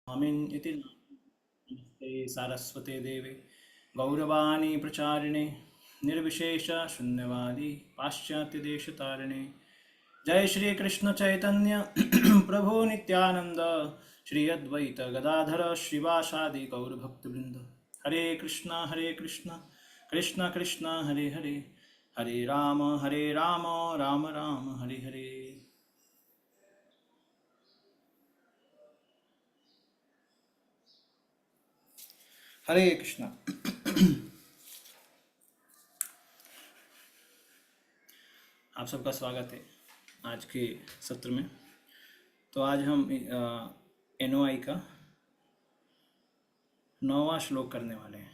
Amin iti namaste Saraswate Deve Gauravani Pracharine Nirvishesha Shunyavadi Paschatya Deshatarine Jai Shri Krishna Chaitanya Prabhu Nityananda Shri Advaita Gadadhara Shivasadi Gaur Bhakti Vrinda Hare Krishna Krishna Krishna Hare Hare Hare Rama Rama Rama Hare Hare हरे कृष्णा। आप सबका स्वागत है आज के सत्र में। तो आज हम एनओआई का 9वां श्लोक करने वाले हैं।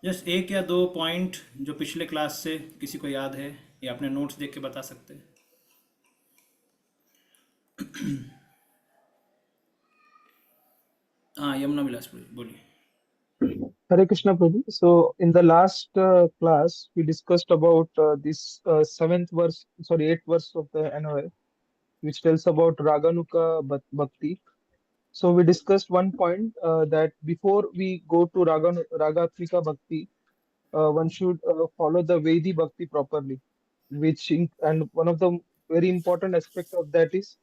जस्ट एक या दो पॉइंट जो पिछले क्लास से किसी को याद है या अपने नोट्स देख के बता सकते हैं। हाँ, यमुना विलास बोलिए। Hare Krishna Prabhu. So in the last class, we discussed about this eighth verse of the NOA, which tells about Raganuka Bhakti. So we discussed one point that before we go to Ragatmika Bhakti, one should follow the Vedi Bhakti properly, and one of the very important aspect of that is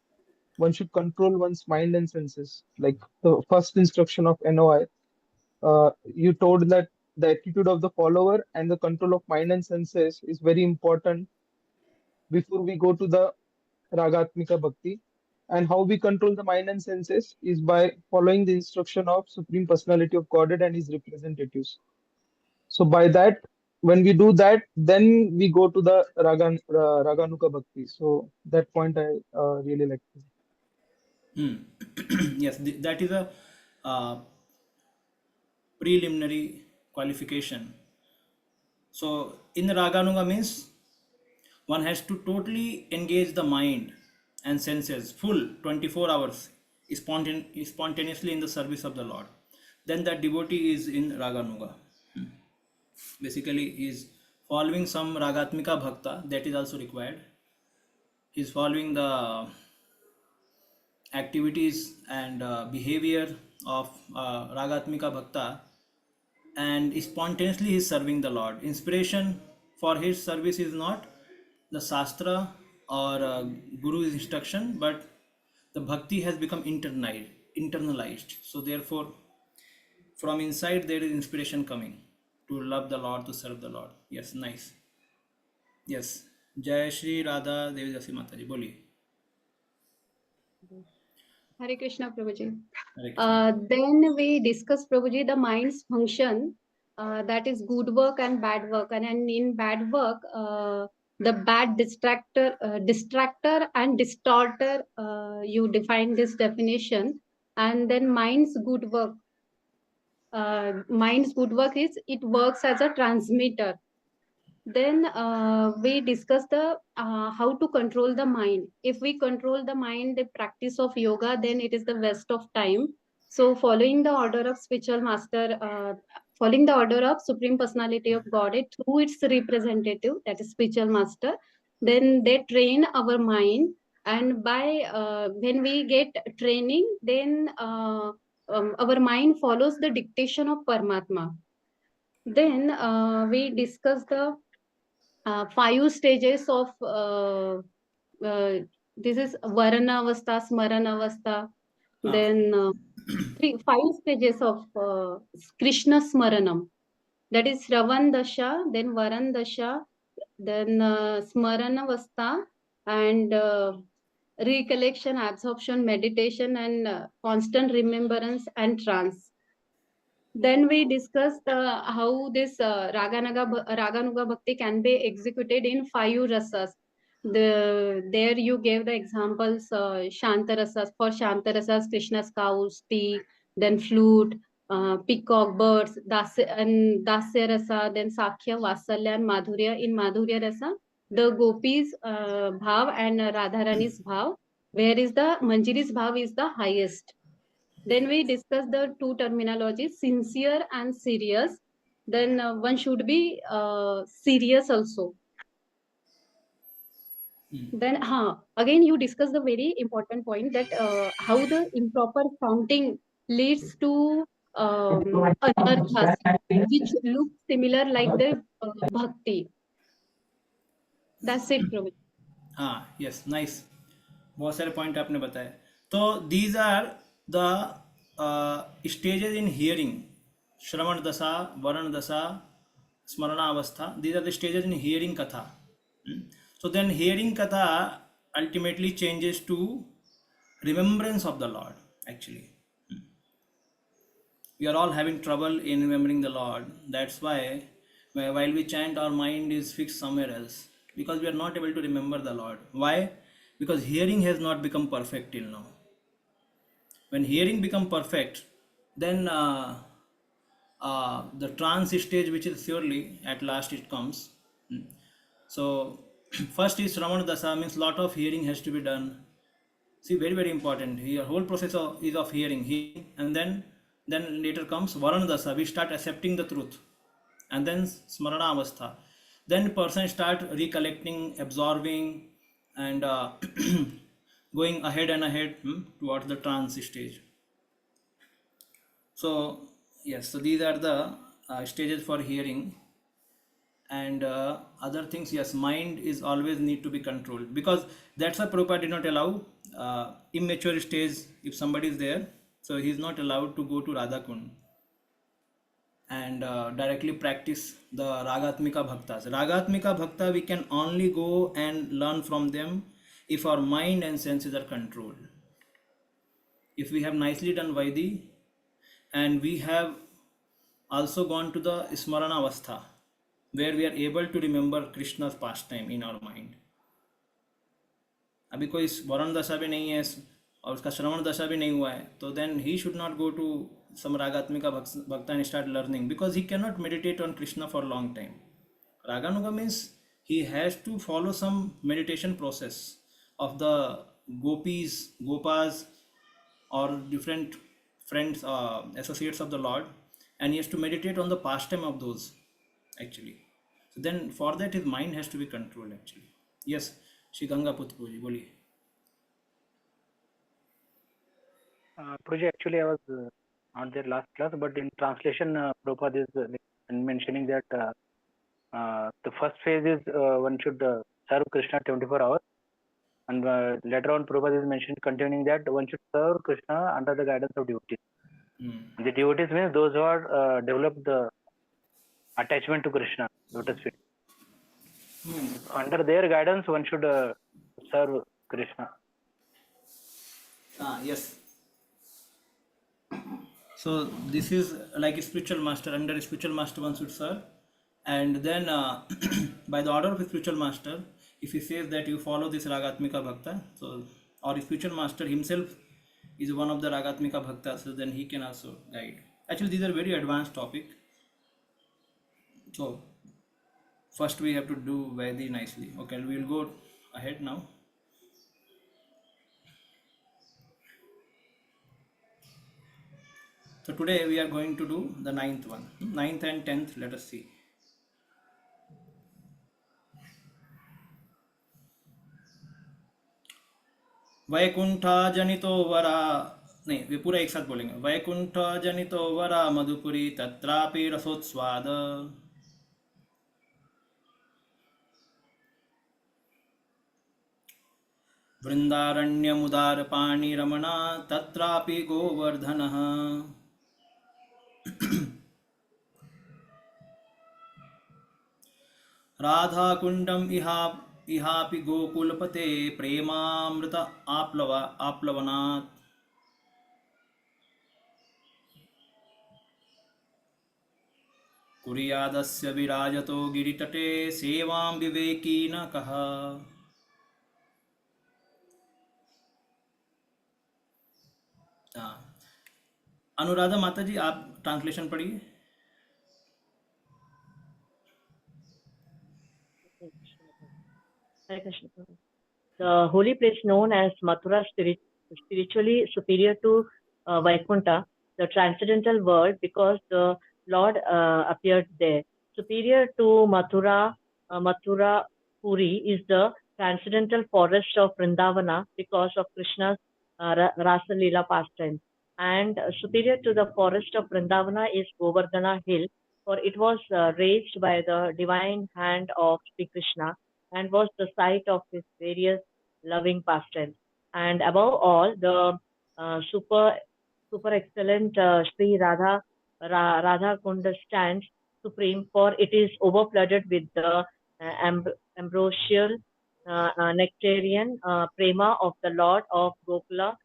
one should control one's mind and senses. Like the first instruction of NOI, you told that the attitude of the follower and the control of mind and senses is very important before we go to the Ragatmika Bhakti. And how we control the mind and senses is by following the instruction of Supreme Personality of Godhead and his representatives. So by that, when we do that, then we go to the Raganuka Bhakti. So that point I really like. Yes, that is a uh, preliminary qualification. So in Raganuga means one has to totally engage the mind and senses full 24 hours spontaneously in the service of the Lord. Then that devotee is in Raganuga. Basically, is following some Ragatmika Bhakta, that is also required. He is following the activities and behavior of Ragatmika Bhakta, and spontaneously he is serving the Lord. Inspiration for his service is not the Shastra or Guru's instruction, but the bhakti has become internalized. So therefore, from inside there is inspiration coming to love the Lord, to serve the Lord. Yes, nice. Yes. Jai Shri Radha Devi Dasi Mataji. Boli. Hare Krishna, Prabhuji. Hare Krishna. Then we discuss, Prabhuji, the mind's function, that is good work and bad work. And in bad work, the bad distractor and distorter, you define this definition. And then mind's good work is it works as a transmitter. Then we discuss the how to control the mind. If we control the mind, the practice of yoga, then it is the waste of time. So following the order of spiritual master, following the order of Supreme Personality of Godhead through its representative, that is spiritual master, then they train our mind. And by when we get training, then our mind follows the dictation of Paramatma. Then we discuss the 5 stages of this is Varana Avastha, Smarana Avastha. Then 5 stages of Krishna Smaranam. That is Shravan Dasha, then Varan Dasha, then Smarana Avastha, and recollection, absorption, meditation, and constant remembrance and trance. Then we discussed how this Raganuga Bhakti can be executed in 5 rasas. There you gave the examples, Shanta rasas. For Shanta rasas, Krishna's cows, tea, then flute, peacock, birds, Dasya rasa, then Sakhya, Vasalya, and Madhurya. In Madhurya rasa, the gopis bhav and Radharani's bhav, whereas the Manjiri's bhav is the highest. Then we discuss the 2 terminologies, sincere and serious. Then one should be serious also. Then, again, you discussed the very important point that how the improper counting leads to anarthas, which look similar like the bhakti. That's it, Praveen. हाँ, yes, nice, बहुत सारे point आपने बताए. तो these are the stages in hearing. श्रवण दशा, वरण दशा, स्मरणावस्था, these are the stages in hearing katha. So then hearing katha ultimately changes to remembrance of the Lord. Actually, we are all having trouble in remembering the Lord. That's why while we chant, our mind is fixed somewhere else, because we are not able to remember the Lord. Why? Because hearing has not become perfect till now. When hearing become perfect, then the trance stage, which is surely at last it comes. So first is Shravan Dasa, means lot of hearing has to be done. See, very very important. Here whole process is of hearing, and then later comes Varan Dasa. We start accepting the truth, and then Smarana Avastha. Then person start recollecting, absorbing, and going ahead and ahead towards the trance stage. So yes, so these are the stages for hearing. And other things, yes, mind is always need to be controlled, because that's why Prabhupada did not allow immature stage. If somebody is there, so he is not allowed to go to Radha Kund and directly practice the Ragatmika Bhaktas. Ragatmika Bhakta we can only go and learn from them if our mind and senses are controlled. If we have nicely done Vaidi, and we have also gone to the Smarana Avastha, where we are able to remember Krishna's pastime in our mind. अभी कोई वरण दशा भी नहीं है और उसका श्रवण दशा भी नहीं हुआ है, तो then he should not go to some Ragatmika Bhakta and start learning, because he cannot meditate on Krishna for a long time. Raganuga means he has to follow some meditation process of the gopis, gopas, or different friends, associates of the Lord, and he has to meditate on the pastime of those actually. So then for that his mind has to be controlled actually. Yes, Shri Ganga Putru ji, boliye. Prabhuji, actually I was not there last class, but in translation Prabhupada is mentioning that the first phase is one should serve Krishna 24 hours, and later on Prabhupada is mentioning containing that one should serve Krishna under the guidance of devotees. The devotees means those who are developed the attachment to Krishna, lotus feet. Under their guidance one should serve Krishna. Yes. So this is like a spiritual master. Under a spiritual master one should serve, and then by the order of a spiritual master, if he says that you follow this Ragatmika Bhakta, so or a spiritual master himself is one of the Ragatmika Bhaktas, so then he can also guide. Actually, these are very advanced topic. So first we have to do very nicely. Okay, we will go ahead now. So today we are going to do the 9th one. 9th and 10th, let us see. Vaikuntha जनितो वरा, नहीं, वे पूरा एक साथ बोलेंगे. वैकुंठ जनितो वरा मधुपुरी तत्रापि रसोत्स्वाद. वृंदारण्यमुदार पाणि रमणा तत्रापि गोवर्धनः. राधाकुंडम इहापि गोकुलपते प्रेमामृत आप्लवनात्. कुर्यादस्य विराजतो गिरितटे सेवां विवेकी न कः. अनुराधा माता जी, आप ट्रांसलेशन पढ़िए. Hare Krishna. The holy place known as Mathura, spiritually superior to Vaikuntha, the transcendental world, because the Lord appeared there. Superior to Mathura, Mathura Puri is the transcendental forest of Vrindavana because of Krishna's Rasa Leela pastime. And superior to the forest of Vrindavana is Govardhana hill, for it was raised by the divine hand of Sri Krishna and was the site of his various loving pastimes. And above all, the super excellent Sri Radha Kunda stands supreme, for it is overflooded with the ambrosial nectarian prema of the Lord of Gokula,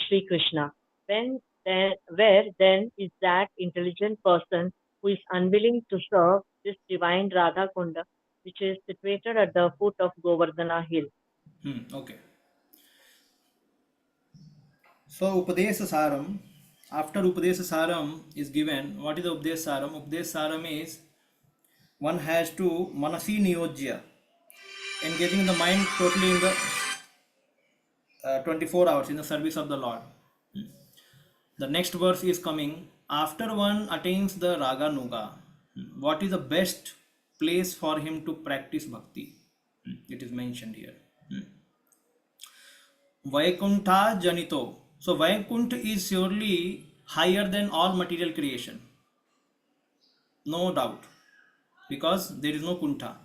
Sri Krishna. Where then is that intelligent person who is unwilling to serve this divine Radha Kunda, which is situated at the foot of Govardhana hill? Okay. So Upadesa Saram, after Upadesa Saram is given, what is the Upadesa Saram? Upadesa Saram is one has to Manasi Niyojya, engaging the mind totally in the 24 hours in the service of the Lord. The next verse is coming. After one attains the Raga Nuga, what is the best place for him to practice bhakti? It is mentioned here. Vaikuntha Janito. So Vaikuntha is surely higher than all material creation. No doubt. Because there is no Kuntha.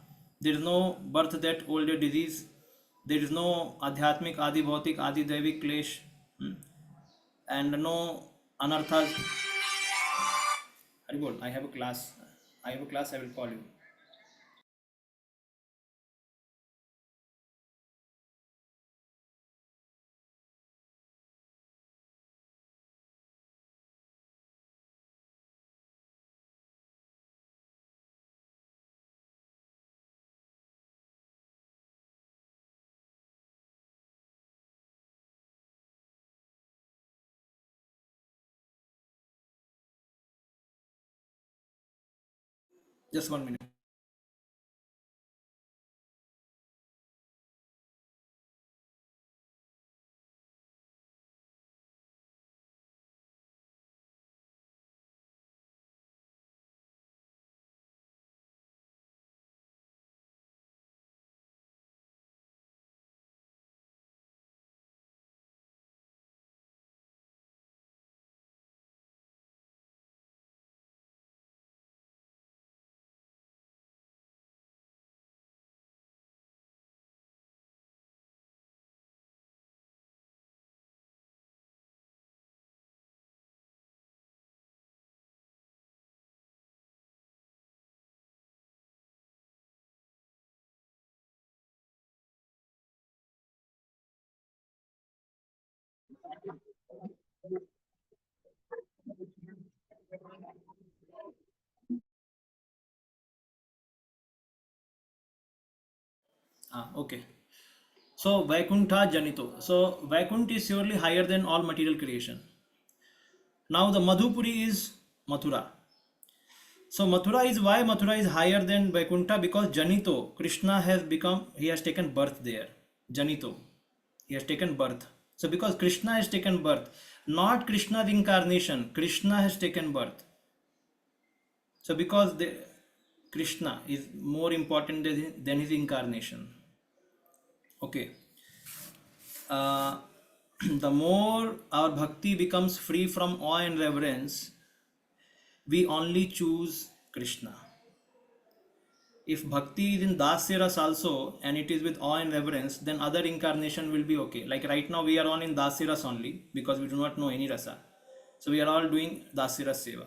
There is no birth, death, old age, disease. There is no Adhyatmik, Adi Bhautik, Adi Daivik Klesh. And no Anarthas. Haribol, I have a class. I will call you. Just 1 minute. Okay. So Vaikuntha Janito. So Vaikuntha is surely higher than all material creation. Now the Madhupuri is Mathura. So Mathura is why Mathura is higher than Vaikuntha, because Janito, Krishna has become, he has taken birth there. Janito, he has taken birth. So because Krishna has taken birth, not Krishna's incarnation, Krishna has taken birth. So because Krishna is more important than his incarnation. Okay. Uh, the more our bhakti becomes free from awe and reverence, we only choose Krishna. If bhakti is in dasya ras also and it is with awe and reverence, then other incarnation will be okay. Like right now we are on in dasya ras only because we do not know any rasa. So we are all doing dasya ras seva.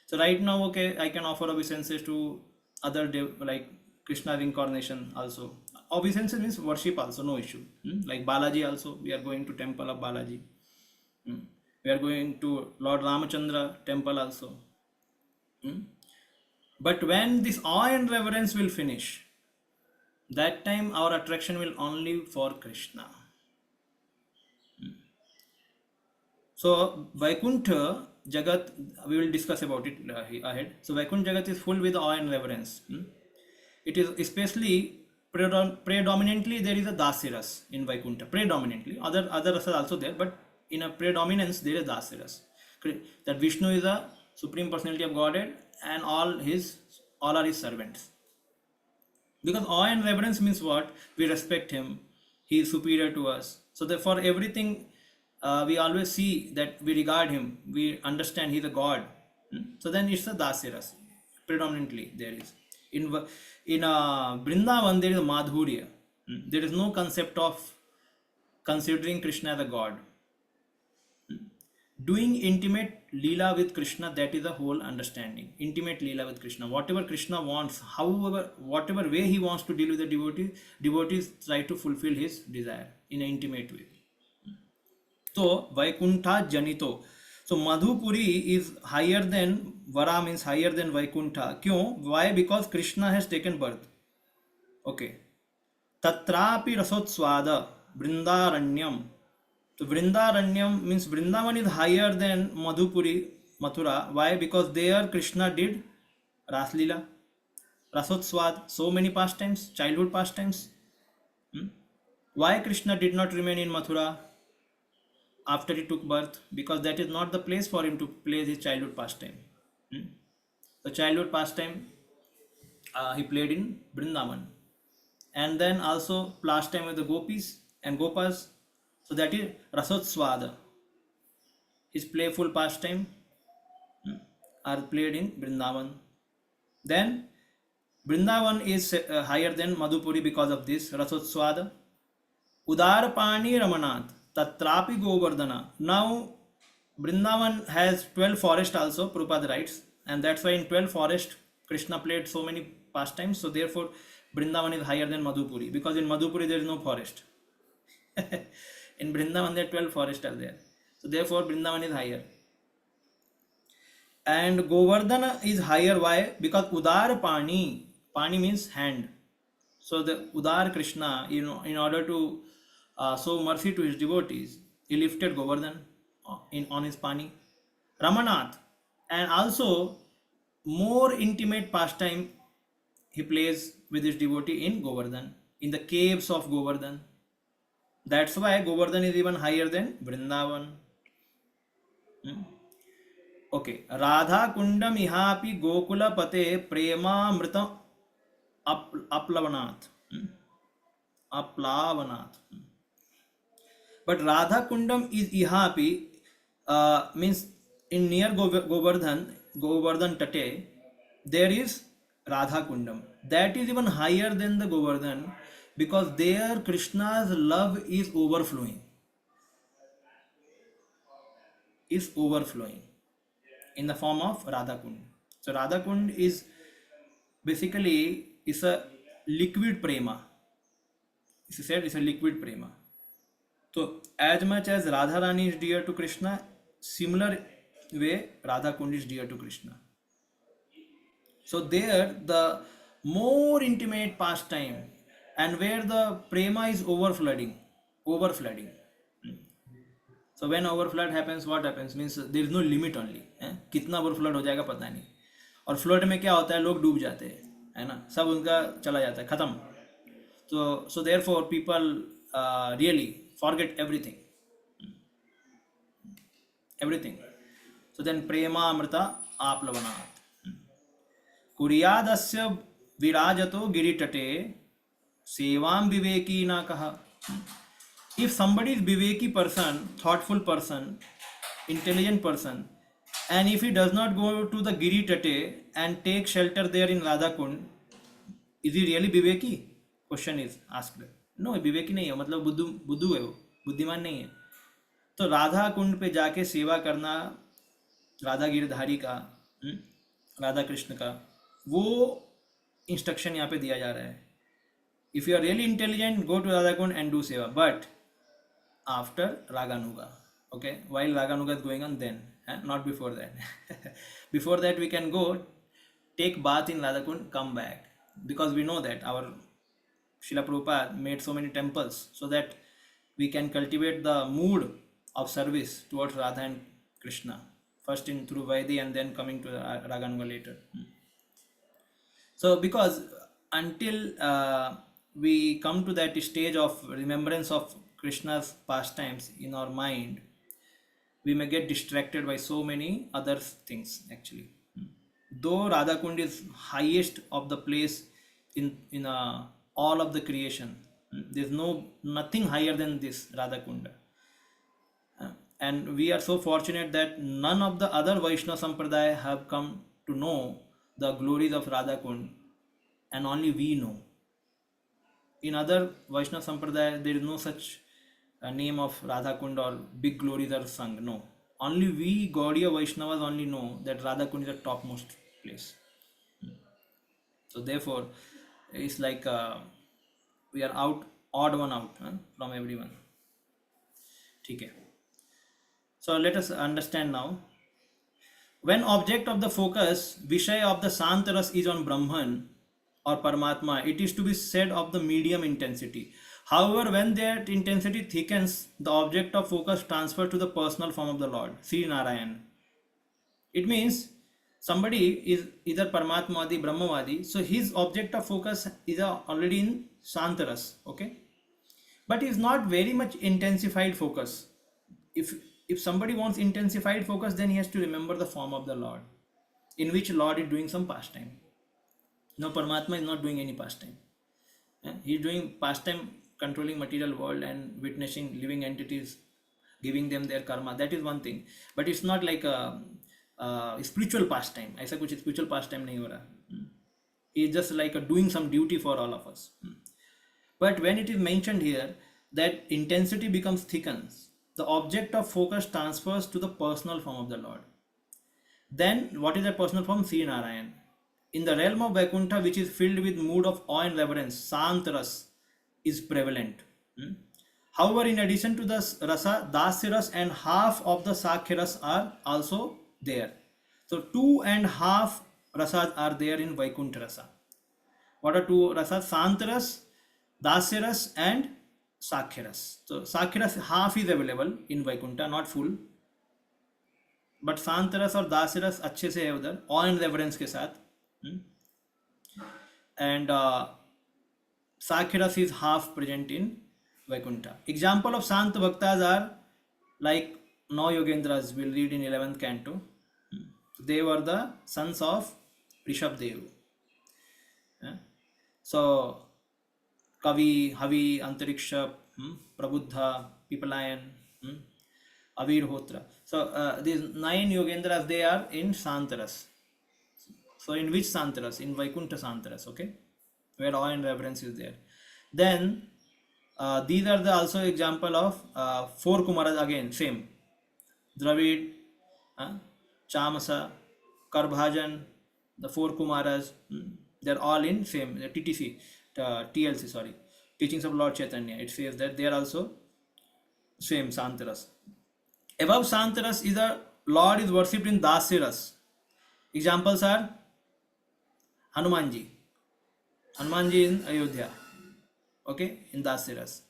So right now, okay, I can offer obeisances to other like Krishna incarnation also. Obeisances means worship also, no issue. Like Balaji also, we are going to temple of Balaji. We are going to Lord Ramachandra temple also. But when this awe and reverence will finish, that time our attraction will only for Krishna. So Vaikuntha Jagat, we will discuss about it ahead. So Vaikuntha Jagat is full with awe and reverence. It is especially predominantly there is a dasiras in Vaikuntha. Predominantly, other rasas also there, but in a predominance there is dasiras. That Vishnu is a supreme personality of Godhead and all are his servants. Because awe and reverence means what? We respect him, he is superior to us. So therefore everything we always see that we regard him, we understand he's a god. So then it's a dasya rasa. Predominantly there is. In Vrindavan there is a madhurya. There is no concept of considering Krishna as a god. Doing intimate leela with Krishna, that is the whole understanding. Intimate leela with Krishna, whatever Krishna wants, however whatever way he wants to deal with the devotees try to fulfill his desire in an intimate way. So Vaikuntha janito, so Madhupuri is higher than Vara, means higher than Vaikuntha. Kyun? Why? Because Krishna has taken birth. Okay. Tatrapi rasotswada Vrindaranyam. So Vrindaranyam means Vrindavan is higher than Madhupuri, Mathura. Why? Because there Krishna did Raslila, Rasotswad, so many pastimes, childhood pastimes. Why Krishna did not remain in Mathura after he took birth? Because that is not the place for him to play his childhood pastime. The childhood pastime he played in Vrindavan. And then also pastime with the gopis and gopas. So that is Rasotswada. His playful pastime are played in Vrindavan. Then Vrindavan is higher than Madhupuri because of this Rasotswada. Udarpani Ramanath Tatrapi Govardhana. Now Vrindavan has 12 forests also, Prabhupada writes, and that's why in 12 forests Krishna played so many pastimes. So therefore Vrindavan is higher than Madhupuri, because in Madhupuri there is no forest. In Vrindavan there are 12 forests are there. So therefore Vrindavan is higher. And Govardhana is higher. Why? Because Udar Pani, Pani means hand. So the Udar Krishna, in order to show mercy to his devotees, he lifted Govardhan on his Pani. Ramanath, and also more intimate pastime he plays with his devotee in Govardhan, in the caves of Govardhan. That's why Govardhan is even higher than Vrindavan. Okay, Radha Kundam Ihapi Gokula Pate Prema Mrita Aplavanat. Aplavanat. But Radha Kundam is Ihapi, means in near Govardhan Tate, there is Radha Kundam. That is even higher than the Govardhan, because there Krishna's love is overflowing. Is overflowing in the form of Radha Kund. So Radha Kund is basically is a liquid prema. It's said it's a liquid prema. So as much as Radha Rani is dear to Krishna, similar way Radha Kund is dear to Krishna. So there the more intimate pastime, and where the prema is overflooding. So when overflood happens, what happens? Means there is no limit only. कितना overflood हो जाएगा पता नहीं. और flood में क्या होता है, लोग डूब जाते हैं, है ना, सब उनका चला जाता है, खत्म. So therefore people really forget everything. So then prema amrita aplavanat. कुर्यादस्य विराजतो गिरितटे सेवाम विवेकी ना कहा. If somebody is viveki person, thoughtful person, intelligent person, and if he does not go to the Giri Tate and take shelter there in Radha Kund, is he really viveki? Question is asked. No, viveki नहीं है, मतलब बुद्धू है वो, बुद्धिमान नहीं है. तो राधा कुंड पे जाके सेवा करना राधा गिरधारी का, राधा कृष्ण का, वो इंस्ट्रक्शन यहाँ पे दिया जा रहा है. If you are really intelligent, go to Radha Kund and do seva, but after Raganuga. Okay, while Raganuga is going on, then not before that. Before that we can go take bath in Radha Kund, come back, because we know that our Srila Prabhupada made so many temples so that we can cultivate the mood of service towards Radha and Krishna, first in through Vaidhi and then coming to Raganuga later. So because until we come to that stage of remembrance of Krishna's pastimes in our mind, we may get distracted by so many other things actually. Though Radha Kund is highest of the place in all of the creation. There's nothing higher than this Radha Kunda. And we are so fortunate that none of the other Vaishnava Sampradaya have come to know the glories of Radha Kund, and only we know. In other Vaishnava Sampradaya, there is no such name of Radha Kund or big glories are sung. No. Only we Gaudiya Vaishnavas only know that Radha Kund is the topmost place. So therefore, it's like we are odd one out from everyone. Okay. So let us understand now. When object of the focus, Vishaya of the Santaras is on Brahman or Paramatma, it is to be said of the medium intensity. However, when that intensity thickens, the object of focus transfers to the personal form of the Lord, Sri Narayan. It means somebody is either Paramatmavadi, Brahmavadi, so his object of focus is already in Santaras, okay? But is not very much intensified focus. If somebody wants intensified focus, then he has to remember the form of the Lord, in which Lord is doing some pastime. No, Paramatma is not doing any pastime. He is doing pastime, controlling material world and witnessing living entities, giving them their karma. That is one thing. But it's not like a spiritual pastime. ऐसा कुछ spiritual pastime नहीं हो रहा. He is just like doing some duty for all of us. But when it is mentioned here that intensity becomes thickens, the object of focus transfers to the personal form of the Lord. Then what is that personal form? Sri Narayan. In the realm of Vaikuntha, which is filled with mood of awe and reverence, Santaras is prevalent. However, in addition to the rasa, Dasyaras and half of the Sakhyaras are also there. So 2.5 rasas are there in Vaikuntha rasa. What are 2 rasas? Santaras, Dasyaras and Sakhyaras. So Sakhyaras half is available in Vaikuntha, not full. But Santaras और दासरस अच्छे से है उधर, awe and reverence के साथ. And Sakhiras is half present in Vaikuntha. Example of Sant Bhaktas are like No Yogendras, we'll read in 11th canto. They were the sons of Rishabdev. So Kavi, Havi, Antariksha, Prabuddha, Pipalayan, Avir Hotra. So these 9 Yogendras, they are in Santaras. So in which Santaras? In Vaikuntha Santaras, okay? Where awe and reverence is there. Then these are the also example of 4 Kumaras, again same. Dravid, Chamasa, Karbhajan, the 4 Kumaras, they're all in same, the TTC, TLC, sorry, Teachings of Lord Chaitanya. It says that they are also same Santaras. Above Santaras is a Lord is worshipped in Dasiras. Examples are Hanumanji. Hanumanji in Ayodhya. Okay, in Dasiras.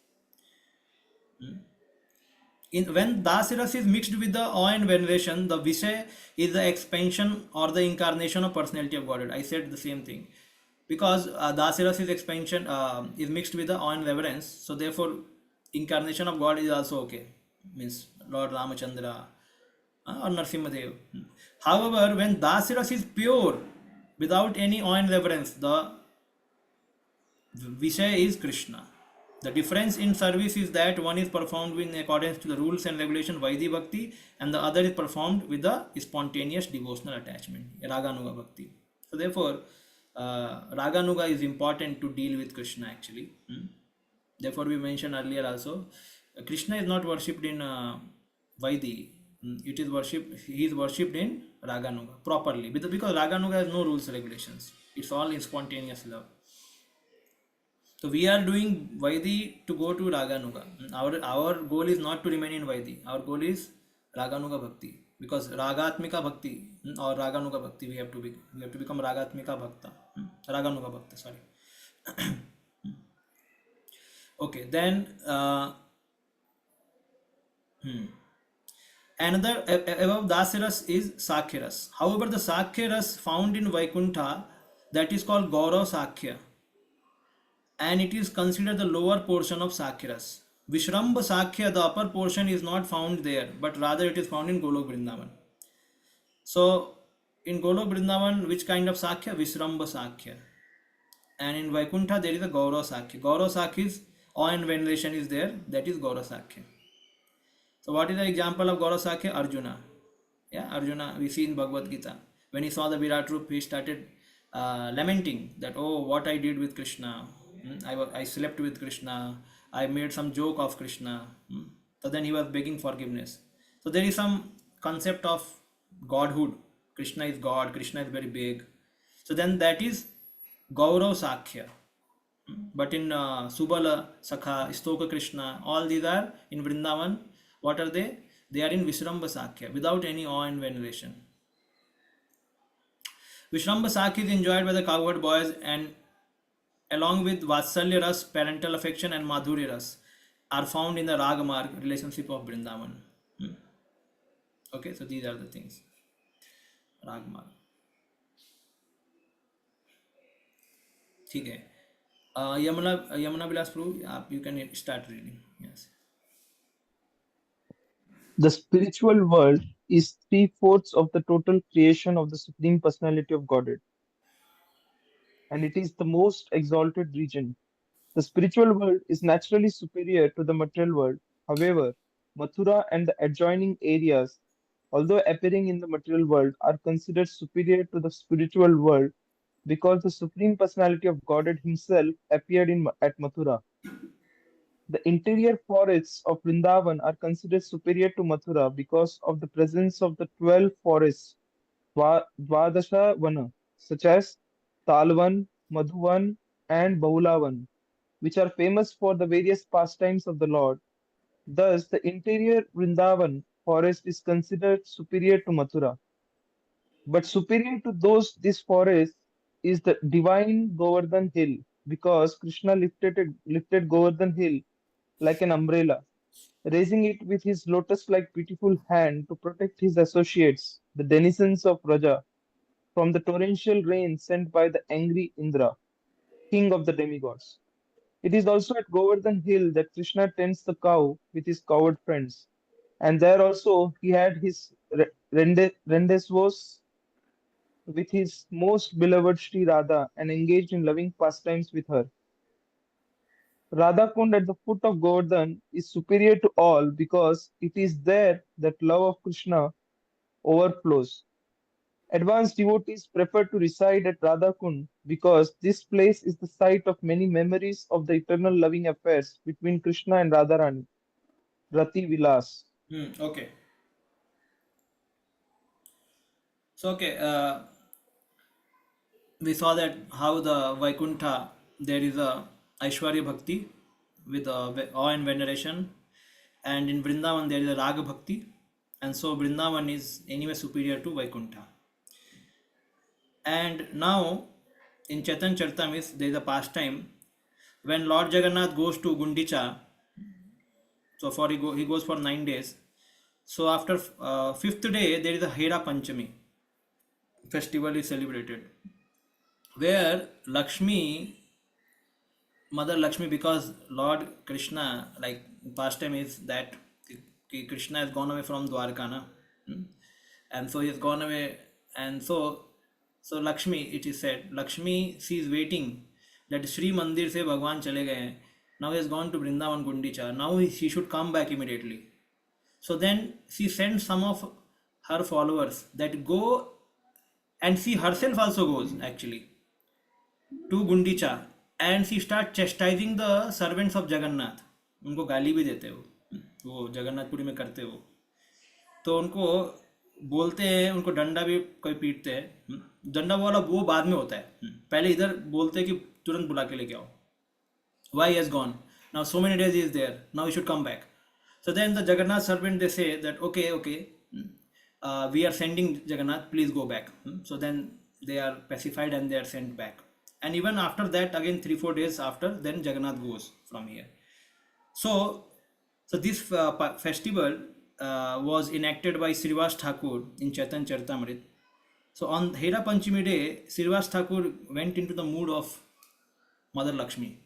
When Dasiras is mixed with the awe and veneration, the Vishay is the expansion or the incarnation of personality of Godhead. I said the same thing. Because Dasiras is expansion is mixed with the awe and reverence, so therefore incarnation of God is also okay. Means Lord Ramachandra or Narsimhadev. However, when Dasiras is pure, without any awe and reverence, the Vishay is Krishna. The difference in service is that one is performed in accordance to the rules and regulations Vaidhi Bhakti, and the other is performed with the spontaneous devotional attachment, Raganuga Bhakti. So therefore, Raganuga is important to deal with Krishna actually. Therefore, we mentioned earlier also, Krishna is not worshipped in Vaidhi. It is worshipped. He is worshipped in Raganuga properly, because Raganuga has no rules and regulations. It's all in spontaneous love. So we are doing Vaidhi to go to Raganuga. Our goal is not to remain in Vaidhi. Our goal is Raganuga Bhakti, because Ragatmika Bhakti or Raganuga Bhakti we have to become Ragatmika Bhakta, Raganuga Bhakta. Sorry. Okay, then another above Dasiras is Sakhiras. However, the Sakhiras found in Vaikuntha, that is called Gaurav Sakhya, and it is considered the lower portion of Sakhiras. Vishramba Sakhya, the upper portion, is not found there, but rather it is found in Golok Vrindavan. So in Golok Vrindavan, which kind of Sakhya? Vishramba Sakhya. And in Vaikuntha there is a Gaura Sakya. Gaura Sakya's awe and veneration is there, that is Gaura Sakya. So what is the example of Gaura Sakya? Arjuna. Yeah, Arjuna, we see in Bhagavad Gita. When he saw the Virat Roop, he started lamenting that, oh, what I did with Krishna. I slept with Krishna. I made some joke of Krishna. So then he was begging forgiveness. So there is some concept of godhood. Krishna is God. Krishna is very big. So then that is Gaurav Sakya. But in Subala, Sakha, Stoka Krishna, all these are in Vrindavan. What are they? They are in Vishramba Sakya without any awe and veneration. Vishramba Sakya is enjoyed by the cowherd boys, and along with Vatsalya Ras, parental affection, and Madhurya Ras are found in the Ragamarg relationship of Vrindavan. Okay, so these are the things. Ragamarg. ठीक है. Yamuna Vilas Prabhu, you can start reading. Yes. The spiritual world is three-fourths of the total creation of the Supreme Personality of Godhead, and it is the most exalted region. The spiritual world is naturally superior to the material world. However, Mathura and the adjoining areas, although appearing in the material world, are considered superior to the spiritual world because the Supreme Personality of Godhead Himself appeared at Mathura. The interior forests of Vrindavan are considered superior to Mathura because of the presence of the 12 forests, Dvadasha Vana, such as Talvan, Madhuvan, and Bahulavan, which are famous for the various pastimes of the Lord. Thus, the interior Vrindavan forest is considered superior to Mathura. But superior to this forest is the divine Govardhan hill, because Krishna lifted Govardhan hill like an umbrella, raising it with his lotus-like beautiful hand to protect his associates, the denizens of Raja, from the torrential rain sent by the angry Indra, king of the demigods. It is also at Govardhan Hill that Krishna tends the cow with his coward friends, and there also he had his rendezvous with his most beloved Sri Radha and engaged in loving pastimes with her. Radha Kund at the foot of Govardhan is superior to all because it is there that love of Krishna overflows. Advanced devotees prefer to reside at Radhakund because this place is the site of many memories of the eternal loving affairs between Krishna and Radharani, Rati Vilas. Okay. So okay, we saw that how the Vaikuntha there is a Aishwarya Bhakti with awe and veneration, and in Vrindavan there is a Raga Bhakti, and so Vrindavan is anyway superior to Vaikuntha. And now in Chaitan Charitamrita there is a pastime when Lord Jagannath goes to Gundicha. So he goes for 9 days. So after fifth day there is a Hera Panchami festival is celebrated, where Lakshmi, Mother Lakshmi, because Lord Krishna, like pastime is that Krishna has gone away from Dwarka, na? And so he has gone away, and so Lakshmi, it is said, Lakshmi, she is waiting that Sri Mandir se Bhagwan chale gaye hain. Now he has gone to Vrindavan Gundicha. Now she should come back immediately. So then she sends some of her followers that go, and she herself also goes actually to Gundicha, and she starts chastising the servants of Jagannath. उनको गाली भी देते वो जगन्नाथपुरी में करते वो, तो उनको बोलते हैं, उनको डंडा भी कोई पीटते हैं. डंडा वाला वो बाद में होता है, पहले इधर बोलते हैं कि तुरंत बुला के लेके आओ. Why he has gone? Now so many days he is there. Now he should come back. So then the Jagannath servant, they say that okay, we are sending Jagannath, please go back. So then they are pacified and they are sent back. And even after that, again 3-4 days after, then Jagannath goes from here. So this festival was enacted by Srivas Thakur in Chaitan Charitamrita. So on Hera Panchami day, Srivas Thakur went into the mood of Mother Lakshmi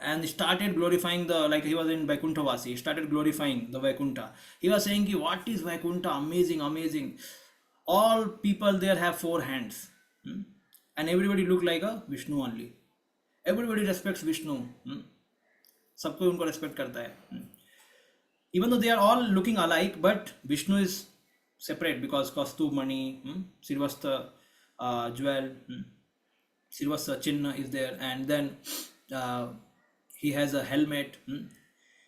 and started glorifying like he was in Vaikuntha Vasi, he started glorifying the Vaikuntha. He was saying, what is Vaikuntha? Amazing. All people there have 4 hands. and everybody look like a Vishnu only. Everybody respects Vishnu. सब कोई उनको respect करता है. Even though they are all looking alike, but Vishnu is separate because Kaustubh Mani, Srivastha jewel, Srivastha Chinna is there, and then he has a helmet.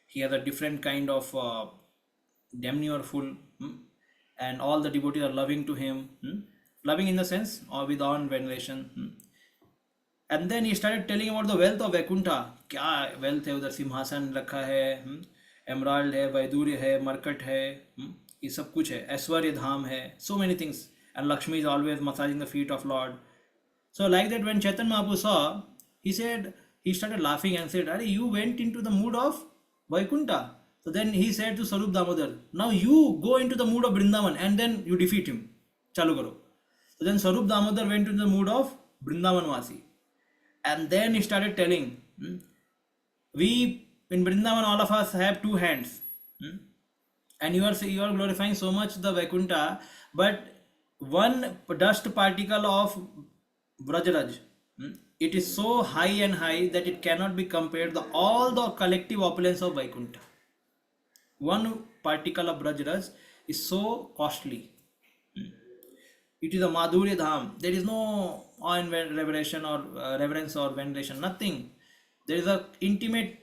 He has a different kind of demure full, and all the devotees are loving to him, loving in the sense or with awe and veneration. And then he started telling about the wealth of Vaikuntha. क्या wealth है उधर, सिंहासन रखा है, emerald है, वैदूर्य है, मरकट है, ये सब कुछ है, ऐश्वर्य धाम है, so many things. And Lakshmi is always massaging the feet of Lord. So like that, when Chaitanya Mahaprabhu saw, he started laughing and said, "Are you went into the mood of Vaikuntha?" So then he said to Sarup Damodar, "Now you go into the mood of Vrindavan and then you defeat him. Chalu karo." So then Sarup Damodar went into the mood of Vrindavan Vasi. And then he started telling, we in Vrindavan, all of us have two hands. And you are glorifying so much the Vaikuntha, but one dust particle of Vrajaraj, it is so high and high that it cannot be compared to all the collective opulence of Vaikuntha. One particle of Vrajaraj is so costly. It is a Madhurya Dham. There is no awe and reverence or veneration, nothing. There is a intimate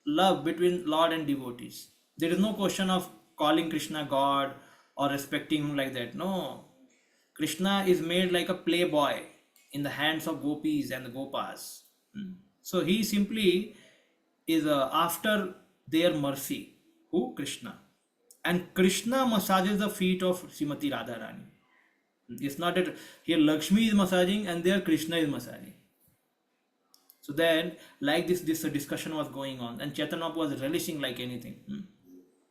love between Lord and devotees. There is no question of calling Krishna God or respecting him like that. No. Krishna is made like a playboy in the hands of gopis and the gopas. So he simply is after their mercy. Who? Krishna. And Krishna massages the feet of Srimati Radharani. It's not that here Lakshmi is massaging and there Krishna is massaging. So then, like this discussion was going on, and Chaitanya was relishing like anything.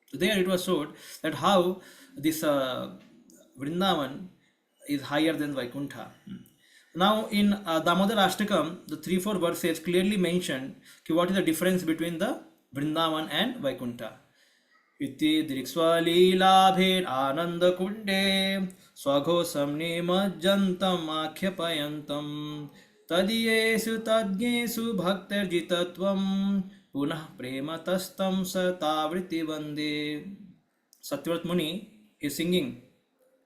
So there it was showed that how this Vrindavan is higher than Vaikuntha. Now in Damodar Ashtakam, the 3-4 verses clearly mentioned what is the difference between the Vrindavan and Vaikuntha. इति दृक्स्वलीलाभेर आनन्दकुण्डे स्वघोषं निमज्जन्तम् आख्यापयन्तम् तदीयेषु तज्ञेषु भक्तिर्जितत्वं पुनः प्रेमतस्तं सतावृत्ति वन्दे. Satyavrat Muni is singing,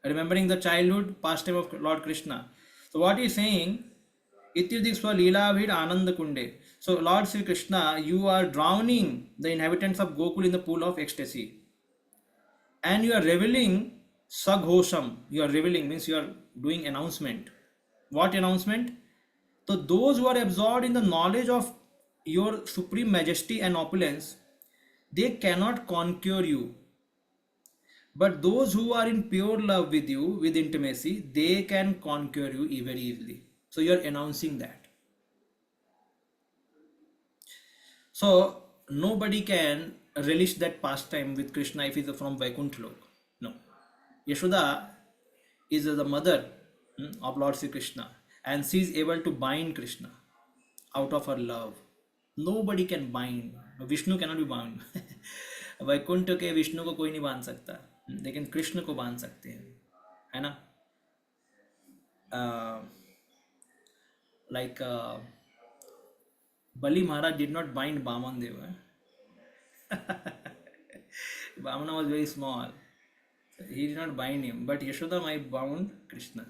remembering the childhood pastime of Lord Krishna. So what he is saying, Itirdikshva Leelavir Ananda Kunde. So Lord Sri Krishna, you are drowning the inhabitants of Gokul in the pool of ecstasy. And you are reveling Saghosham. You are reveling means you are doing announcement. What announcement? So those who are absorbed in the knowledge of your supreme majesty and opulence, they cannot conquer you. But those who are in pure love with you, with intimacy, they can conquer you very easily. So you are announcing that. So nobody can relish that pastime with Krishna if he is from Vaikuntha Lok. No. Yashoda is the mother of Lord Sri Krishna, and she is able to bind Krishna out of her love. Nobody can bind. Vishnu cannot be bound. Vaikuntha के विष्णु को कोई नहीं बांध सकता, लेकिन कृष्ण को बांध सकते हैं, है ना. Like Bali Maharaj did not bind Baman Deva. Bamana was very small. He did not bind him, but Yashoda might bound Krishna.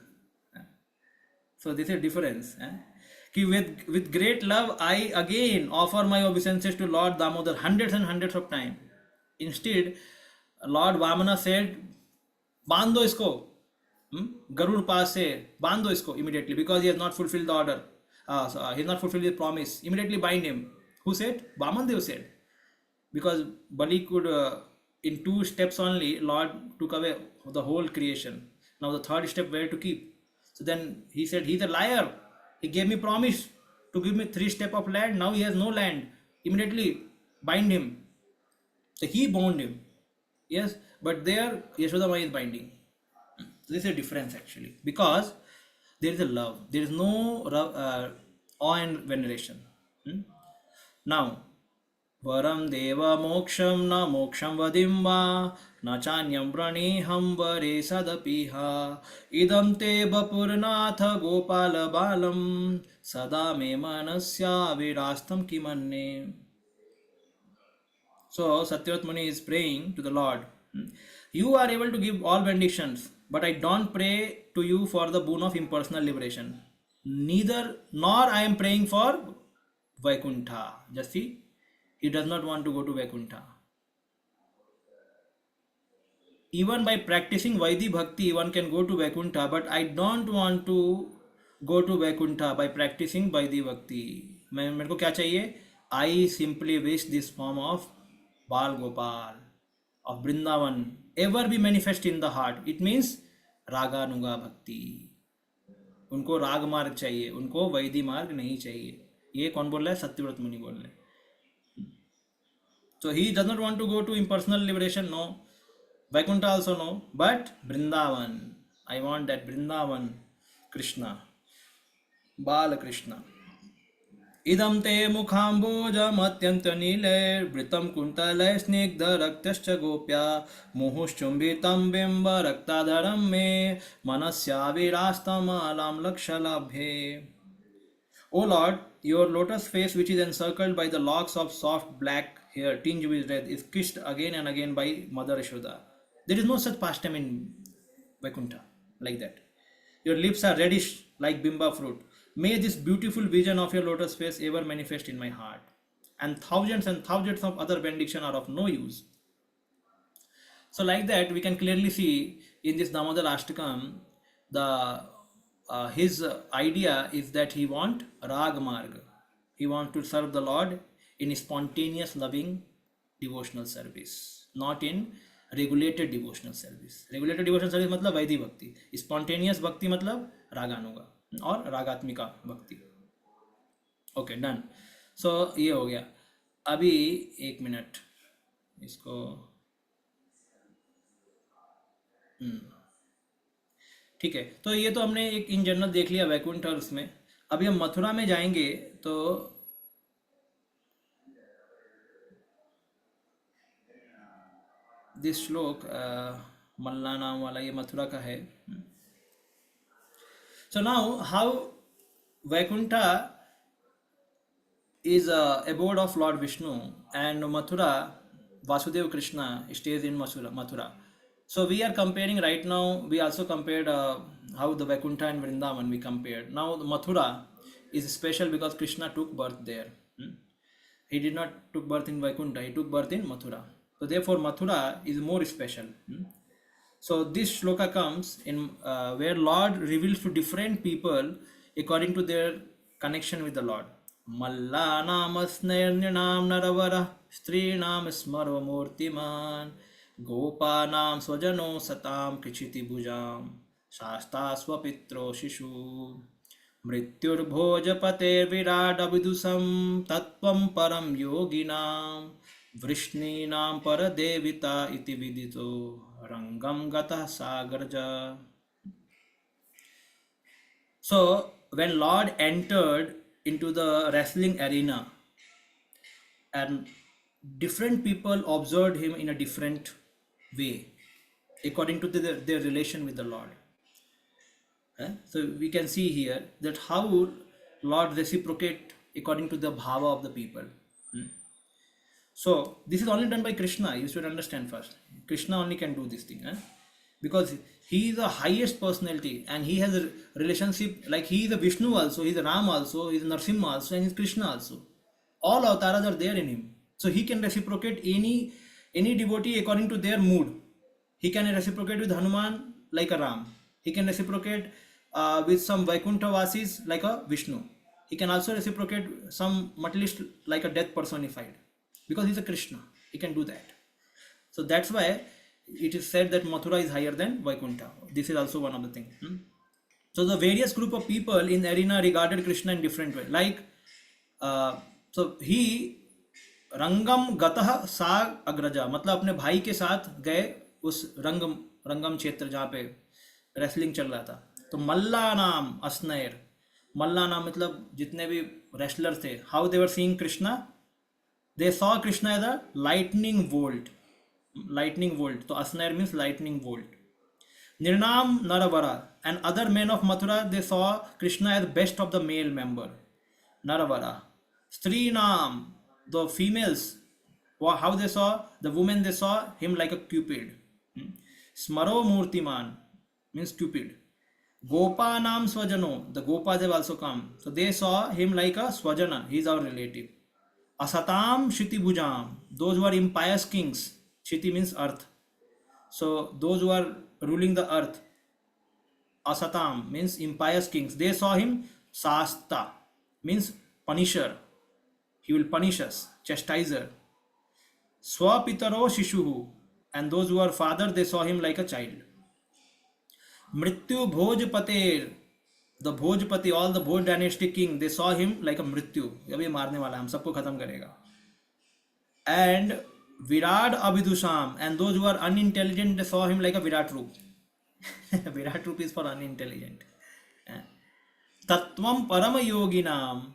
So this is a difference. Ki with great love, I again offer my obeisances to Lord Damodar hundreds and hundreds of times. Instead, Lord Vamana said, बांध दो इसको, गरुड़ पास से बांध दो इसको immediately, because he has not fulfilled the order. He has not fulfilled the promise. Immediately bind him. Who said? Vamandev said. Because Bali could, in 2 steps only, Lord took away the whole creation. Now the 3rd step where to keep. So then he said, he's a liar. He gave me promise to give me 3 steps of land. Now he has no land. Immediately bind him. So he bound him. Yes, but there Yashodama is binding. This is a difference actually, because there is a love. There is no awe and veneration. Now, वरम देव मोक्षम न मोक्षम वदिम वा न चान्यम व्रणेहम वरे सदपिह इदं ते वपुरनाथ गोपाल बालम सदा मे मनस्या विरास्तं किमन्ये. So Satyavat Muni is praying to the Lord. You are able to give all benedictions, but I don't pray to you for the boon of impersonal liberation. Neither nor I am praying for Vaikuntha. Just see, he does not want to go to Vaikuntha. Even by practicing Vaidhi Bhakti, one can go to Vaikuntha, but I don't want to go to Vaikuntha by practicing Vaidhi Bhakti. मेरे को क्या चाहिए? I simply wish this form of Bal Gopal, of Vrindavan, ever be manifest in the heart. It means Raganuga Bhakti. उनको राग मार्ग चाहिए, उनको वैदी मार्ग नहीं चाहिए. ये कौन बोल रहा है? सत्यव्रत मुनि बोल रहे हैं. So he does not want to go to impersonal liberation, no. Vaikuntha also no, but Vrindavan. I want that Vrindavan Krishna, Bala Krishna. इदं ते मुखाम्बोजमत्यन्तनीलैर्वृतं कुन्तलैः स्निग्धरक्तश्च गोप्या मुहुश्चुम्बितं बिम्बरक्ताधरं मे मनस्याविरास्तमालां लक्षलभ्ये. O Lord, your lotus face, which is encircled by the locks of soft black hair tinged with red, is kissed again and again by Mother Yashoda. There is no such pastime in Vaikuntha like that. Your lips are reddish like bimba fruit. May this beautiful vision of your lotus face ever manifest in my heart. And thousands of other benedictions are of no use. So like that, we can clearly see in this Damodar Ashtakam, the his idea is that he want Rag Marg. He wants to serve the Lord in spontaneous, loving, devotional service, not in regulated devotional service. Regulated devotional service मतलब वैदिक भक्ति, spontaneous भक्ति मतलब रागानुगा और रागात्मिका भक्ति. Okay done. सो ये हो गया. अभी एक मिनट इसको ठीक है. तो ये तो हमने एक इन जनरल देख लिया वैकुंठ और उसमें. अभी हम मथुरा में जाएंगे तो दिस श्लोक मल्ला नाम वाला ये मथुरा का है. So now how Vaikuntha is a abode of Lord Vishnu and Mathura, Vasudev Krishna stays in Mathura. So we are comparing right now, we also compared how the Vaikuntha and Vrindavan we compared. Now the Mathura is special because Krishna took birth there. He did not took birth in Vaikuntha, he took birth in Mathura. So therefore Mathura is more special. So this shloka comes in where Lord reveals to different people according to their connection with the Lord. Malla namasnirnam naravara strinam smarva murtiman gopanam swajano satam kichiti bhujam shasta swapitro shishu मृत्युर्भोजपते विराडविदुषं तत्त्वं परं योगिनां वृष्णीनां परदेविता इति विदितो रंगम गतः सागरजा. So when Lord entered into the wrestling arena and different people observed him in a different way according to their relation with the Lord. So we can see here that how Lord reciprocate according to the bhava of the people. So this is only done by Krishna. You should understand first. Krishna only can do this thing, because he is the highest personality and he has a relationship, like he is a Vishnu also, he is a Ram also, he is a Narsimha also, and he is Krishna also. All avatars are there in him. So he can reciprocate any devotee according to their mood. He can reciprocate with Hanuman like a Ram. He can reciprocate with some Vaikuntha Vasis like a Vishnu. He can also reciprocate some materialist like a death personified. Because he is a Krishna. He can do that. So that's why it is said that Mathura is higher than Vaikuntha. This is also one of the things. So the various group of people in the arena regarded Krishna in different way. Like, so he रंगम गतः सा अग्रजा, मतलब अपने भाई के साथ गए उस रंगम क्षेत्र जहाँ पे रेसलिंग चल रहा था. तो मल्ला नाम अस्नैर, मल्ला नाम मतलब जितने भी रेसलर थे, how they were seeing Krishna They saw Krishna as a lightning bolt. Lightning bolt. So Asnair means lightning bolt. Nirnam Naravara and other men of Mathura, they saw Krishna as best of the male member. Naravara. Strinam, the females, how they saw, the women they saw him like a cupid. Smaro Murtiman means cupid. Gopanam Swajano, the Gopas have also come. So they saw him like a Swajana, he is our relative. Asatam Shiti Bhujam, those who are impious kings. Shiti means earth. So those who are ruling the earth, Asatam means impious kings. They saw him Sasta means punisher. He will punish us, chastiser. Swapitaro Shishuhu, and those who are father, they saw him like a child. Mrityu Bhojpater, the Bhojpati, all the Bhoj dynasty king, they saw him like a Mrityu. अभी मारने वाला है, हम सबको खत्म करेगा. And Virat Abhidusham, and those who are unintelligent, they saw him like a Virat Roop. Virat Roop is for unintelligent. Tattvam Parama Yoginam,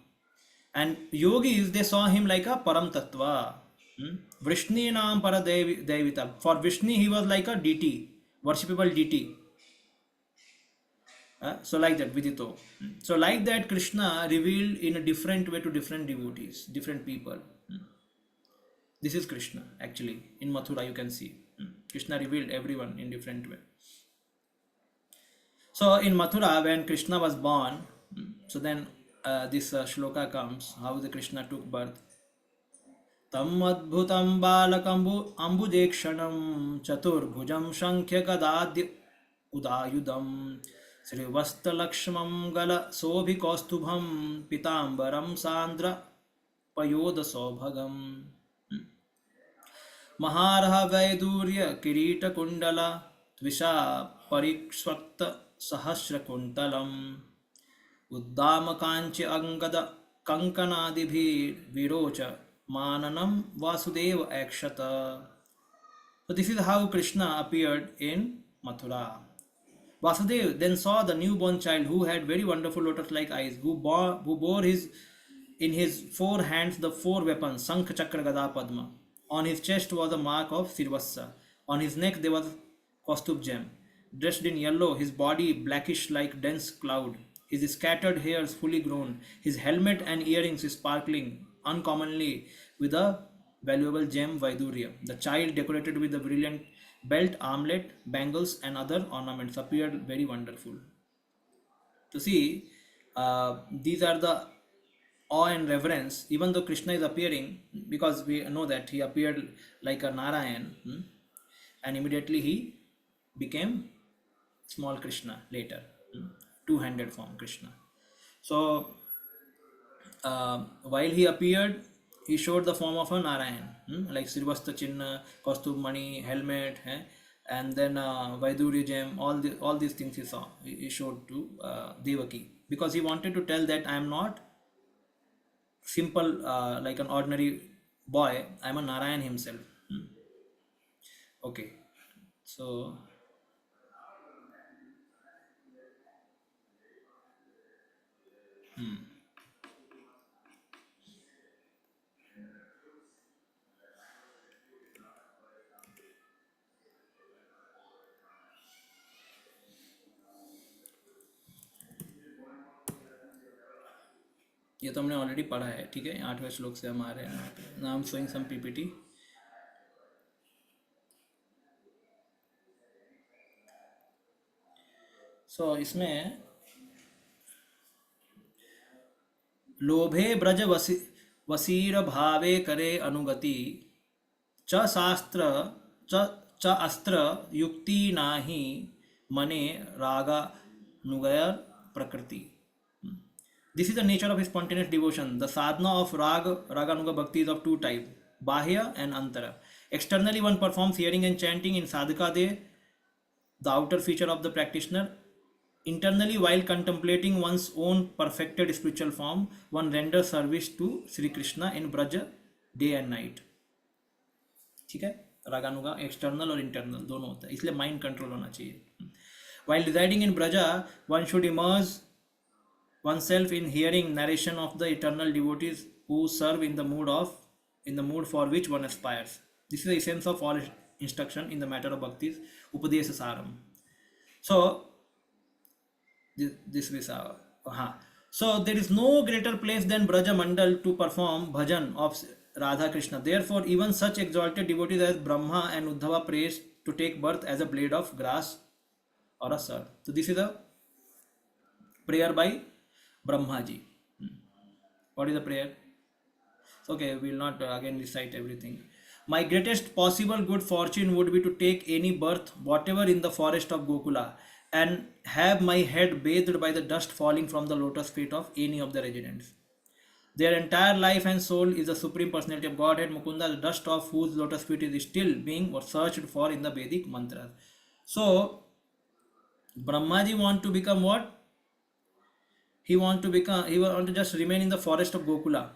and yogis, they saw him like a Param Tattva. Vrishni Nam Paradevita. For Vishnu, he was like a deity, worshipable deity. So like that, Vidito. So like that, Krishna revealed in a different way to different devotees, different people. This is Krishna actually. In Mathura you can see. Krishna revealed everyone in different way. So in Mathura when Krishna was born, so then this shloka comes, how the Krishna took birth. Tam adbhutam balakambu ambujekshanam chaturbhujam shankhya gadadya udayudam Srivasta Lakshmam Gala Sobhi Kostubham Pitambaram Sandra Payoda Sobhagam Maharaha Vaidurya Kirita Kundala Tvisha Parikshvakta Sahasra Kuntalam Uddama Kanchi Angada Kankanadibhi Virocha Mananam Vasudeva Akshata. So this is how Krishna appeared in Mathura. Vasudev then saw the newborn child who had very wonderful lotus-like eyes, who bore in his 4 hands the 4 weapons, Sankh, Chakra, Gada, Padma. On his chest was a mark of Sirvassa. On his neck there was Kaustubh gem. Dressed in yellow, his body blackish like dense cloud, his scattered hairs fully grown, his helmet and earrings sparkling uncommonly with a valuable gem Vaidurya. The child, decorated with a brilliant belt, armlet, bangles and other ornaments, appeared very wonderful. To see, these are the awe and reverence, even though Krishna is appearing, because we know that he appeared like a Narayan, and immediately he became small Krishna later, two-handed form Krishna. So while he appeared, he showed the form of a Narayan, like Srivasta Chinna, Kaustubh Mani, helmet, and then Vaidurya gem, all these things he showed to Devaki, because he wanted to tell that I am not simple like an ordinary boy, I am a Narayan himself. Okay, so ये तो हमने already पढ़ा है, ठीक है. 8वें श्लोक से हम आ रहे हैं. Now I am showing some PPT. सो इसमें लोभे ब्रज वसीर भावे करे अनुगति च शास्त्र च अस्त्र युक्ति नाही मने रागा नुगयर प्रकृति. This is the nature of his spontaneous devotion. The sadhana of Raganuga Bhakti is of 2 types, Bahya and Antara. Externally, one performs hearing and chanting in Sadhaka De, the outer feature of the practitioner. Internally, while contemplating one's own perfected spiritual form, one renders service to Sri Krishna in Braja day and night. ठीक है, रागानुगा external और internal दोनों होता है, इसलिए mind control होना चाहिए. While residing in Braja, one should immerse oneself in hearing narration of the eternal devotees who serve in the mood of in the mood for which one aspires. This is the essence of all instruction in the matter of bhakti's Upadesa Saram. So, this is so there is no greater place than Braja Mandal to perform bhajan of Radha Krishna. Therefore, even such exalted devotees as Brahma and Uddhava prays to take birth as a blade of grass or a sir. So this is a prayer by Brahma ji. What is the prayer? Okay, we will not again recite everything. My greatest possible good fortune would be to take any birth, whatever in the forest of Gokula, and have my head bathed by the dust falling from the lotus feet of any of the residents. Their entire life and soul is the Supreme Personality of Godhead, Mukunda, the dust of whose lotus feet is still being searched for in the Vedic mantras. So, Brahmaji want to become what? He want to just remain in the forest of Gokula,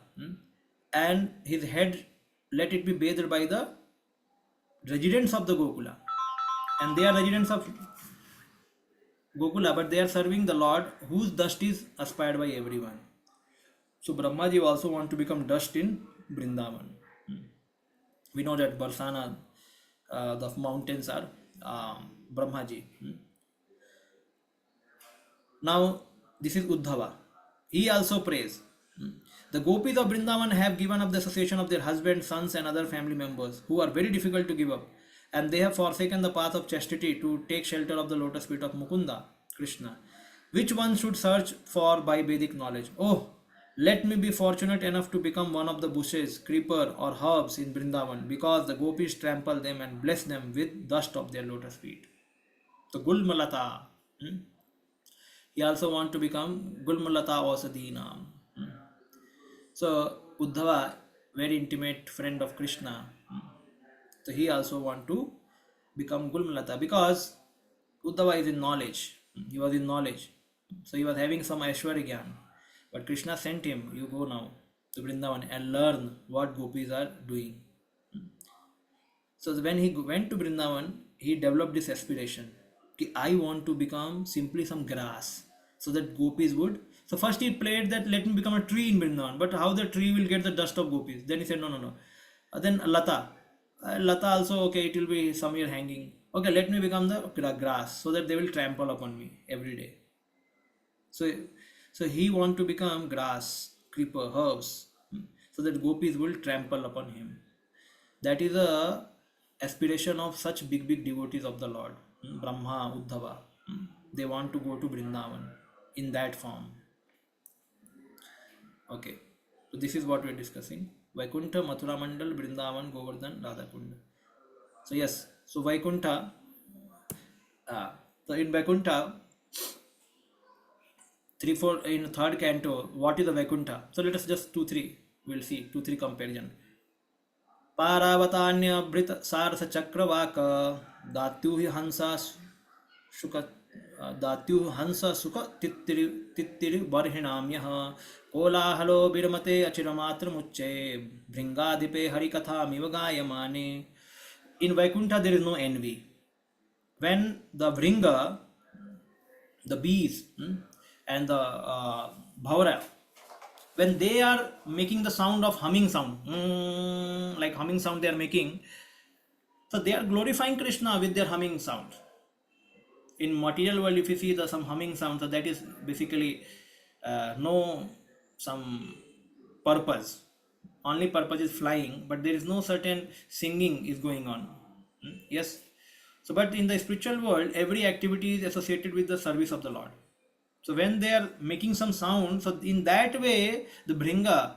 and his head let it be bathed by the residents of the Gokula, and they are residents of Gokula, but they are serving the Lord whose dust is aspired by everyone. So Brahmaji also want to become dust in Vrindavan. We know that Barsana, the mountains are Brahmaji. Now this is Uddhava. He also prays. The gopis of Vrindavan have given up the association of their husbands, sons, and other family members who are very difficult to give up, and they have forsaken the path of chastity to take shelter of the lotus feet of Mukunda, Krishna, which one should search for by Vedic knowledge. Oh, let me be fortunate enough to become one of the bushes, creeper, or herbs in Vrindavan, because the gopis trample them and bless them with dust of their lotus feet. So Gulmalata. He also want to become Gulmalata Osadina. So Uddhava, very intimate friend of Krishna. So he also want to become Gulmalata because Uddhava is in knowledge. He was in knowledge. So he was having some Aishwarya. But Krishna sent him, you go now to Vrindavan and learn what gopis are doing. So when he went to Vrindavan, he developed this aspiration. I want to become simply some grass so that gopis would. So first he played that let me become a tree in Vrindavan, but how the tree will get the dust of gopis? Then he said no. Then Lata. Lata also, okay, it will be somewhere hanging. Okay, let me become the grass so that they will trample upon me every day. So he want to become grass, creeper, herbs, so that gopis will trample upon him. That is a aspiration of such big devotees of the Lord, Brahma, Uddhava. They want to go to Vrindavan in that form. Okay, so this is what we are discussing. Vaikuntha, Mathura Mandal, Vrindavan, Govardhan, Radhakund. So yes, so Vaikuntha, so in Vaikuntha, 3-4 in third canto, what is the Vaikuntha? So let us just 2-3, we'll see 2-3 comparison. पारावतान्य भृत सारस चक्रवाक दात्युहि हंसा शुक दात्यु हंस सुख तित्तिरि बर्हिणाम्यः कोलाहलो विरमते अचिरमात्र मुच्चे भृंगाधिपे हरिकथामिव गायमाने. In Vaikuntha there is no envy. When the Vringa, the bees, and the Bhaura, when they are making the sound of humming sound, like humming sound they are making, so they are glorifying Krishna with their humming sound. In material world, if you see some humming sound, so that is basically no some purpose. Only purpose is flying, but there is no certain singing is going on. Yes. So, but in the spiritual world, every activity is associated with the service of the Lord. So when they are making some sound, so in that way the Bhringa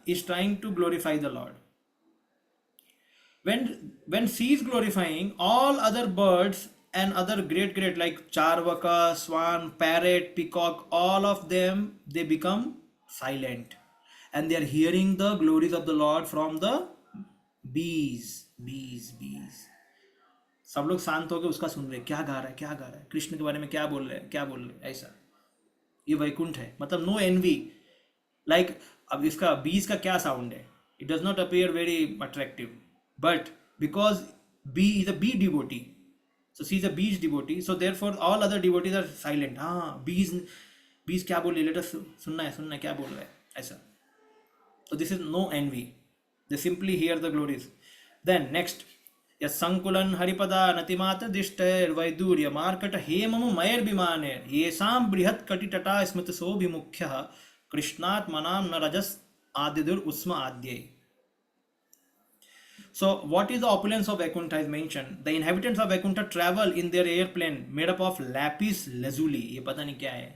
is trying to glorify the Lord. When she is glorifying, all other birds and other great like Charvaka, Swan, Parrot, Peacock, all of them, they become silent. And they are hearing the glories of the Lord from the bees. सब लोग शांत होकर उसका सुन रहे, क्या गा रहा है, कृष्ण के बारे में क्या बोल रहे हैं, ऐसा. ये वैकुंठ है, मतलब नो एनवी. लाइक अब इसका बीज का क्या साउंड है, it does not appear very attractive, but because B is a B devotee, so C is a B's devotee, so therefore all other devotees are silent. हाँ, बीज क्या बोल रही है, लेट अस सुनना है क्या बोल रहा है, ऐसा. तो this is no envy. They simply hear the glories. Then next, Yasankulan Haripada Natimata Dishtair Vaidurya Markata Hemamu Mayer Bimaner Yesam Brihat Katitata Smitaso Bimukha Krishnat Manam Narajas Adidur Usma Adyay. So, what is the opulence of Vaikuntha is mentioned. The inhabitants of Vaikuntha travel in their airplane made up of lapis lazuli. ये पता नहीं क्या है.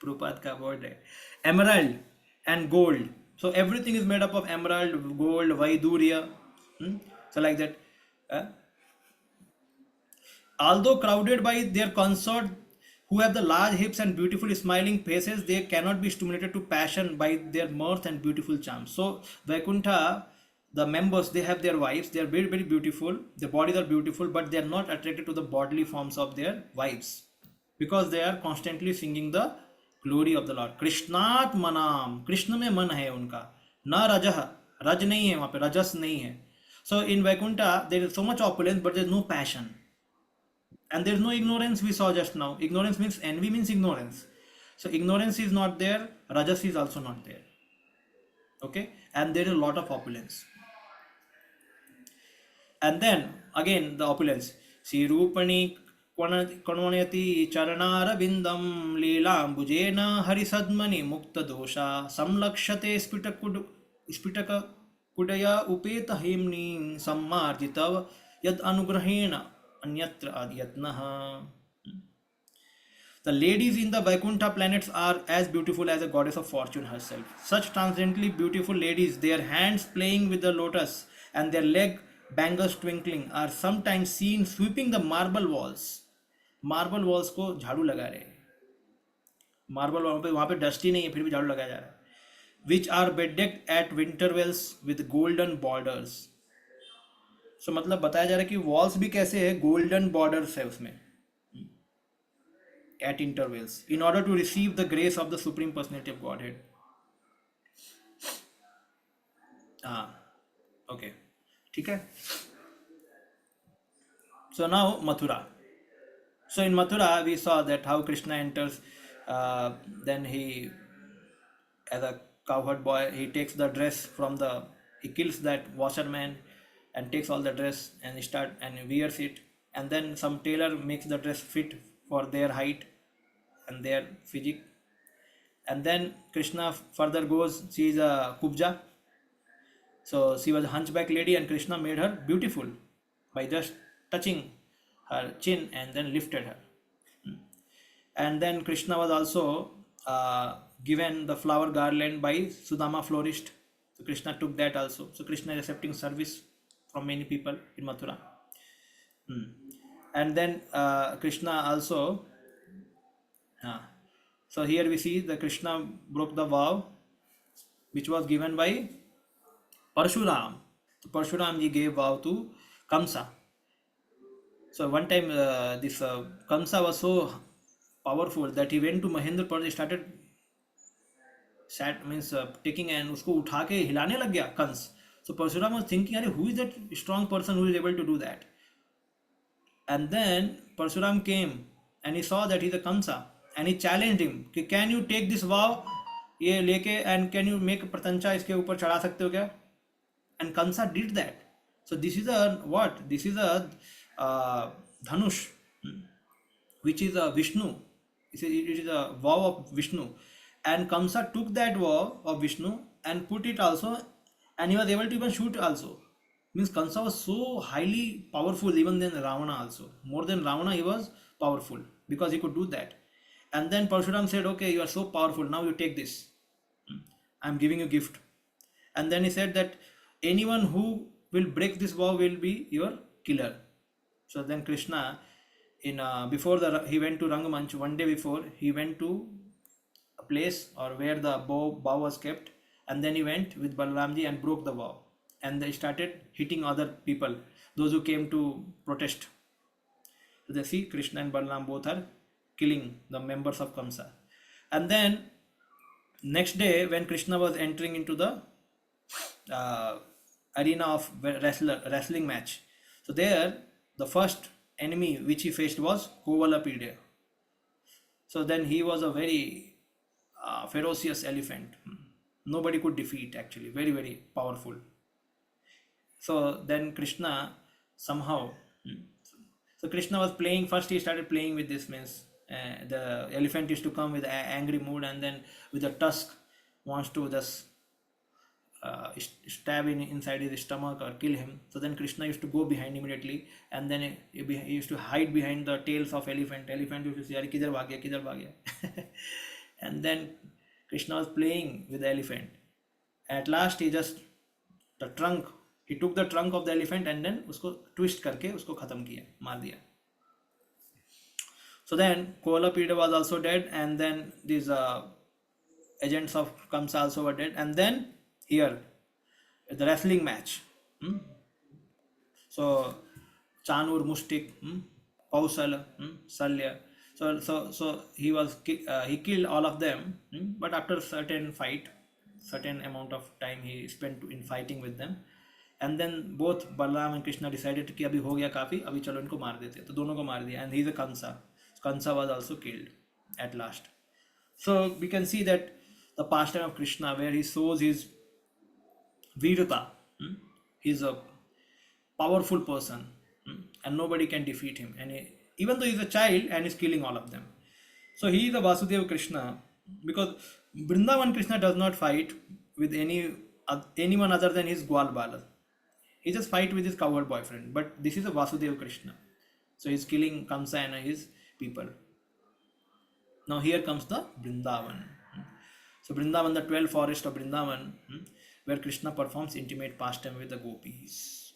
Prabhupada का word है. Emerald and gold. So everything is made up of emerald, gold, Vaidurya. So like that. Uh, Although crowded by their consort who have the large hips and beautiful smiling faces, they cannot be stimulated to passion by their mirth and beautiful charms. So Vaikuntha, the members, they have their wives, they are very, very beautiful, their bodies are beautiful, but they are not attracted to the bodily forms of their wives because they are constantly singing the glory of the Lord. Krishnat manam, Krishna में मन है उनका, न रजह, रज नहीं है वहाँ पे, रजस नहीं है. So in Vaikuntha there is so much opulence, but there is no passion. And there is no ignorance, we saw just now. Ignorance means envy means ignorance. So ignorance is not there, rajas is also not there. Okay, and there is a lot of opulence. And then again the opulence. Sri Rupani Kanvanayati Charanara Bindam Leelam Bujena Harisadmani Mukta Dosha Samlakshate Spitaka Kudaya Upeta Himni Sammarjitav Yad Anugrahena Anyatra Adyatnaha. The ladies in the Vaikuntha planets are as beautiful as a goddess of fortune herself. Such transcendently beautiful ladies, their hands playing with the lotus and their leg bangles twinkling, are sometimes seen sweeping the marble walls. Marble walls को झाड़ू लगा रहे हैं. Marble वहाँ पे dusty नहीं है, फिर भी झाड़ू लगाया जा रहा है. Which are bedecked at intervals with golden borders. So मतलब बताया जा रहा है कि walls भी कैसे है, golden borders है उसमें. At intervals in order to receive the grace of the Supreme Personality of Godhead. Okay, ठीक है. So now Mathura. So in Mathura we saw that how Krishna enters. Then he, as a cowherd boy, he takes the dress from he kills that washerman and takes all the dress and wears it, and then some tailor makes the dress fit for their height and their physique. And then Krishna further goes, she is a kubja, so she was a hunchback lady, and Krishna made her beautiful by just touching her chin and then lifted her. And then Krishna was also given the flower garland by Sudama florist, so Krishna took that also. So Krishna is accepting service from many people in Mathura. And then Krishna also so here we see the Krishna broke the vow which was given by Parshuram. So Parshuram ji gave vow to Kamsa. So one time this Kamsa was so powerful that he went to Mahendrapur, started taking and उसको उठा के हिलाने लग गया Kans. So Parshuram was thinking, अरे who is that strong person who is able to do that? And then Parshuram came and he saw that he is a Kamsa, and he challenged him कि can you take this vow ये लेके, and can you make प्रतंचा इसके ऊपर चढ़ा सकते हो क्या? And Kamsa did that. So this is a what? This is a dhanush, which is a Vishnu. It is a vow of Vishnu, and Kamsa took that vow of Vishnu and put it also, and he was able to even shoot also. Means Kamsa was so highly powerful, even than Ravana also. More than Ravana, he was powerful because he could do that. And then Parshuram said, okay, you are so powerful, now you take this. I am giving you gift. And then he said that anyone who will break this vow will be your killer. So then Krishna, before he went to Rangamanch, one day before, he went to a place or where the bow was kept, and then he went with Balaramji and broke the vow. And they started hitting other people, those who came to protest. So they see Krishna and Balaram both are killing the members of Kamsa. And then next day when Krishna was entering into the arena of wrestling match, so there the first enemy which he faced was Kovalapide. So then he was a very ferocious elephant. Nobody could defeat actually. Very, very powerful. So then Krishna somehow, so Krishna was playing. First, he started playing with this means the elephant used to come with angry mood, and then with a tusk wants to just stab inside his stomach or kill him. So then Krishna used to go behind immediately, and then he used to hide behind the tails of elephant. Elephant used to say, "Arey, kidhar bhag gaya, kidhar bhag gaya?" And then Krishna was playing with the elephant. At last, the trunk, he took the trunk of the elephant and then उसको twist करके उसको खत्म किया, मार दिया. So then Kolapida was also dead, and then these agents of Kamsa also were dead, and then here the wrestling match. So Chanur, Mushtik, Kausala, Salya. So he killed all of them, but after certain amount of time he spent in fighting with them, and then both Balaram and Krishna decided कि अभी हो गया काफी, अभी चलो इनको मार देते हैं. तो दोनों को मार दिया, and he is a Kansa. Kansa was also killed at last. So we can see that the pastime of Krishna, where he shows his virata, he is a powerful person, and nobody can defeat him. And even though he is a child and is killing all of them, so he is a Vasudeva Krishna, because Vrindavan Krishna does not fight with anyone other than his Gwal Bala. He just fight with his cowherd boyfriend. But this is a Vasudeva Krishna, so he's killing Kamsa and his people. Now here comes the Vrindavan. So Vrindavan, the 12 forest of Vrindavan, where Krishna performs intimate pastime with the gopis.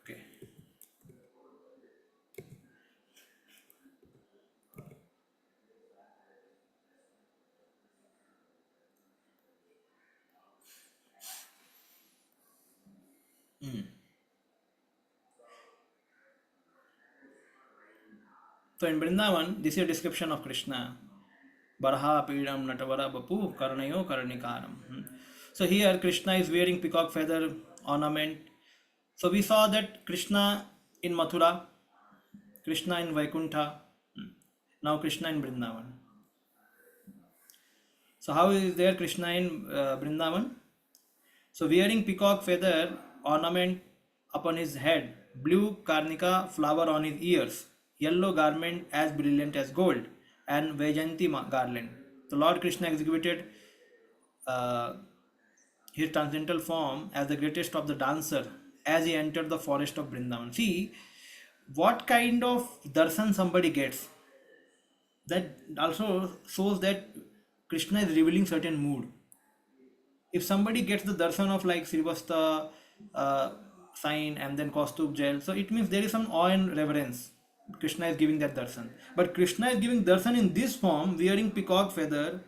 Okay. So in Vrindavan, this is a description of Krishna. Barha Pidam Natavara Bapu Karnayo Karnikaram. So here Krishna is wearing peacock feather ornament. So we saw that Krishna in Mathura, Krishna in Vaikuntha, now Krishna in Vrindavan. So how is there Krishna in Vrindavan? So wearing peacock feather ornament upon his head, blue karnika flower on his ears, yellow garment as brilliant as gold, and Vaijayanti garland. The Lord Krishna exhibited his transcendental form as the greatest of the dancer as he entered the forest of Vrindavan. See what kind of darshan somebody gets. That also shows that Krishna is revealing certain mood. If somebody gets the darshan of like Srivasta sign and then Kaustubh gel, so it means there is some awe and reverence. Krishna is giving that darshan. But Krishna is giving darshan in this form, wearing peacock feather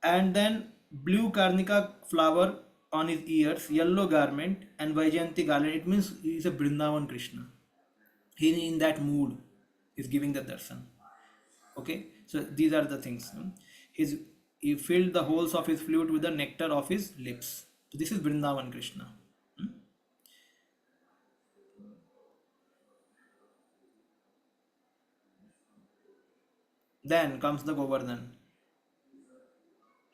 and then blue karnika flower on his ears, yellow garment, and Vaijayanti garland. It means he is a Vrindavan Krishna. He is in that mood. He is giving the darshan. Okay, so these are the things. He filled the holes of his flute with the nectar of his lips. So this is Vrindavan Krishna. Then comes the Govardhan.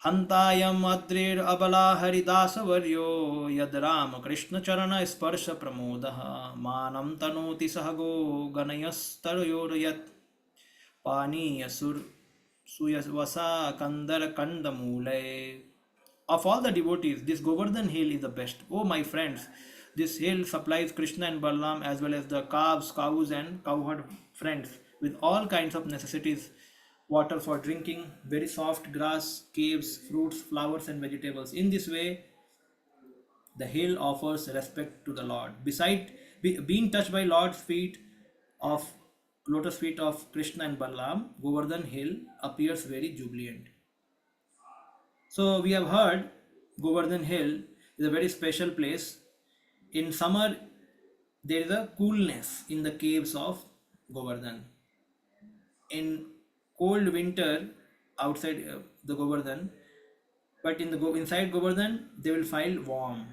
हन्तायम अद्रेर अबला हरिदास वर्यो यद राम कृष्ण चरण स्पर्श प्रमोदः मानं तनोति सहगो गणयस्तरयोर्यत् पानीय सुयवसा Kandar कंदमूले. Of all the devotees, this Govardhan hill is the best. Oh my friends, this hill supplies Krishna and Balaram as well as the calves, cows and cowherd friends with all kinds of necessities. Water for drinking, very soft grass, caves, fruits, flowers and vegetables. In this way, the hill offers respect to the Lord. Beside being touched by Lord's feet of lotus feet of Krishna and Balaram, Govardhan hill appears very jubilant. So we have heard Govardhan hill is a very special place. In summer, there is a coolness in the caves of Govardhan. In cold winter, outside the Govardhan, but inside Govardhan, they will find warm.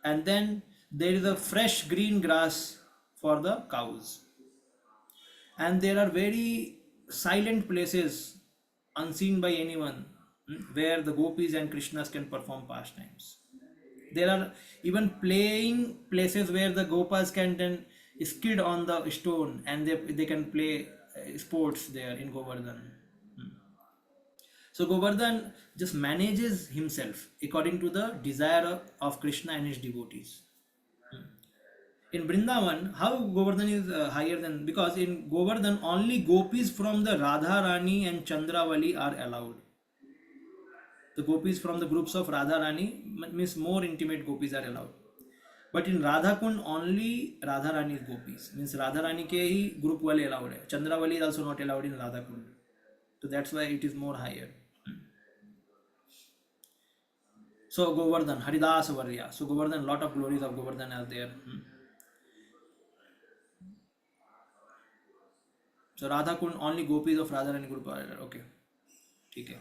And then there is a fresh green grass for the cows, and there are very silent places unseen by anyone, where the gopis and krishnas can perform pastimes. There are even playing places where the gopas can then skid on the stone, and they can play sports there in Govardhan. So Govardhan just manages himself according to the desire of Krishna and his devotees. In Brindavan, how Govardhan is higher than, because in Govardhan only gopis from the Radha Rani and Chandravali are allowed. The gopis from the groups of Radha Rani means more intimate gopis are allowed. But in Radha Kund only Radha Rani gopis, means Radha Rani ke hi group wale allowed hai. Chandravali is also not allowed in Radha Kund. So that's why it is more higher. So Govardhan, Haridas Varya. So Govardhan, lot of glories of Govardhan are there. So Radha Kund only gopis of Radha Rani group are allowed. Okay. ठीक है.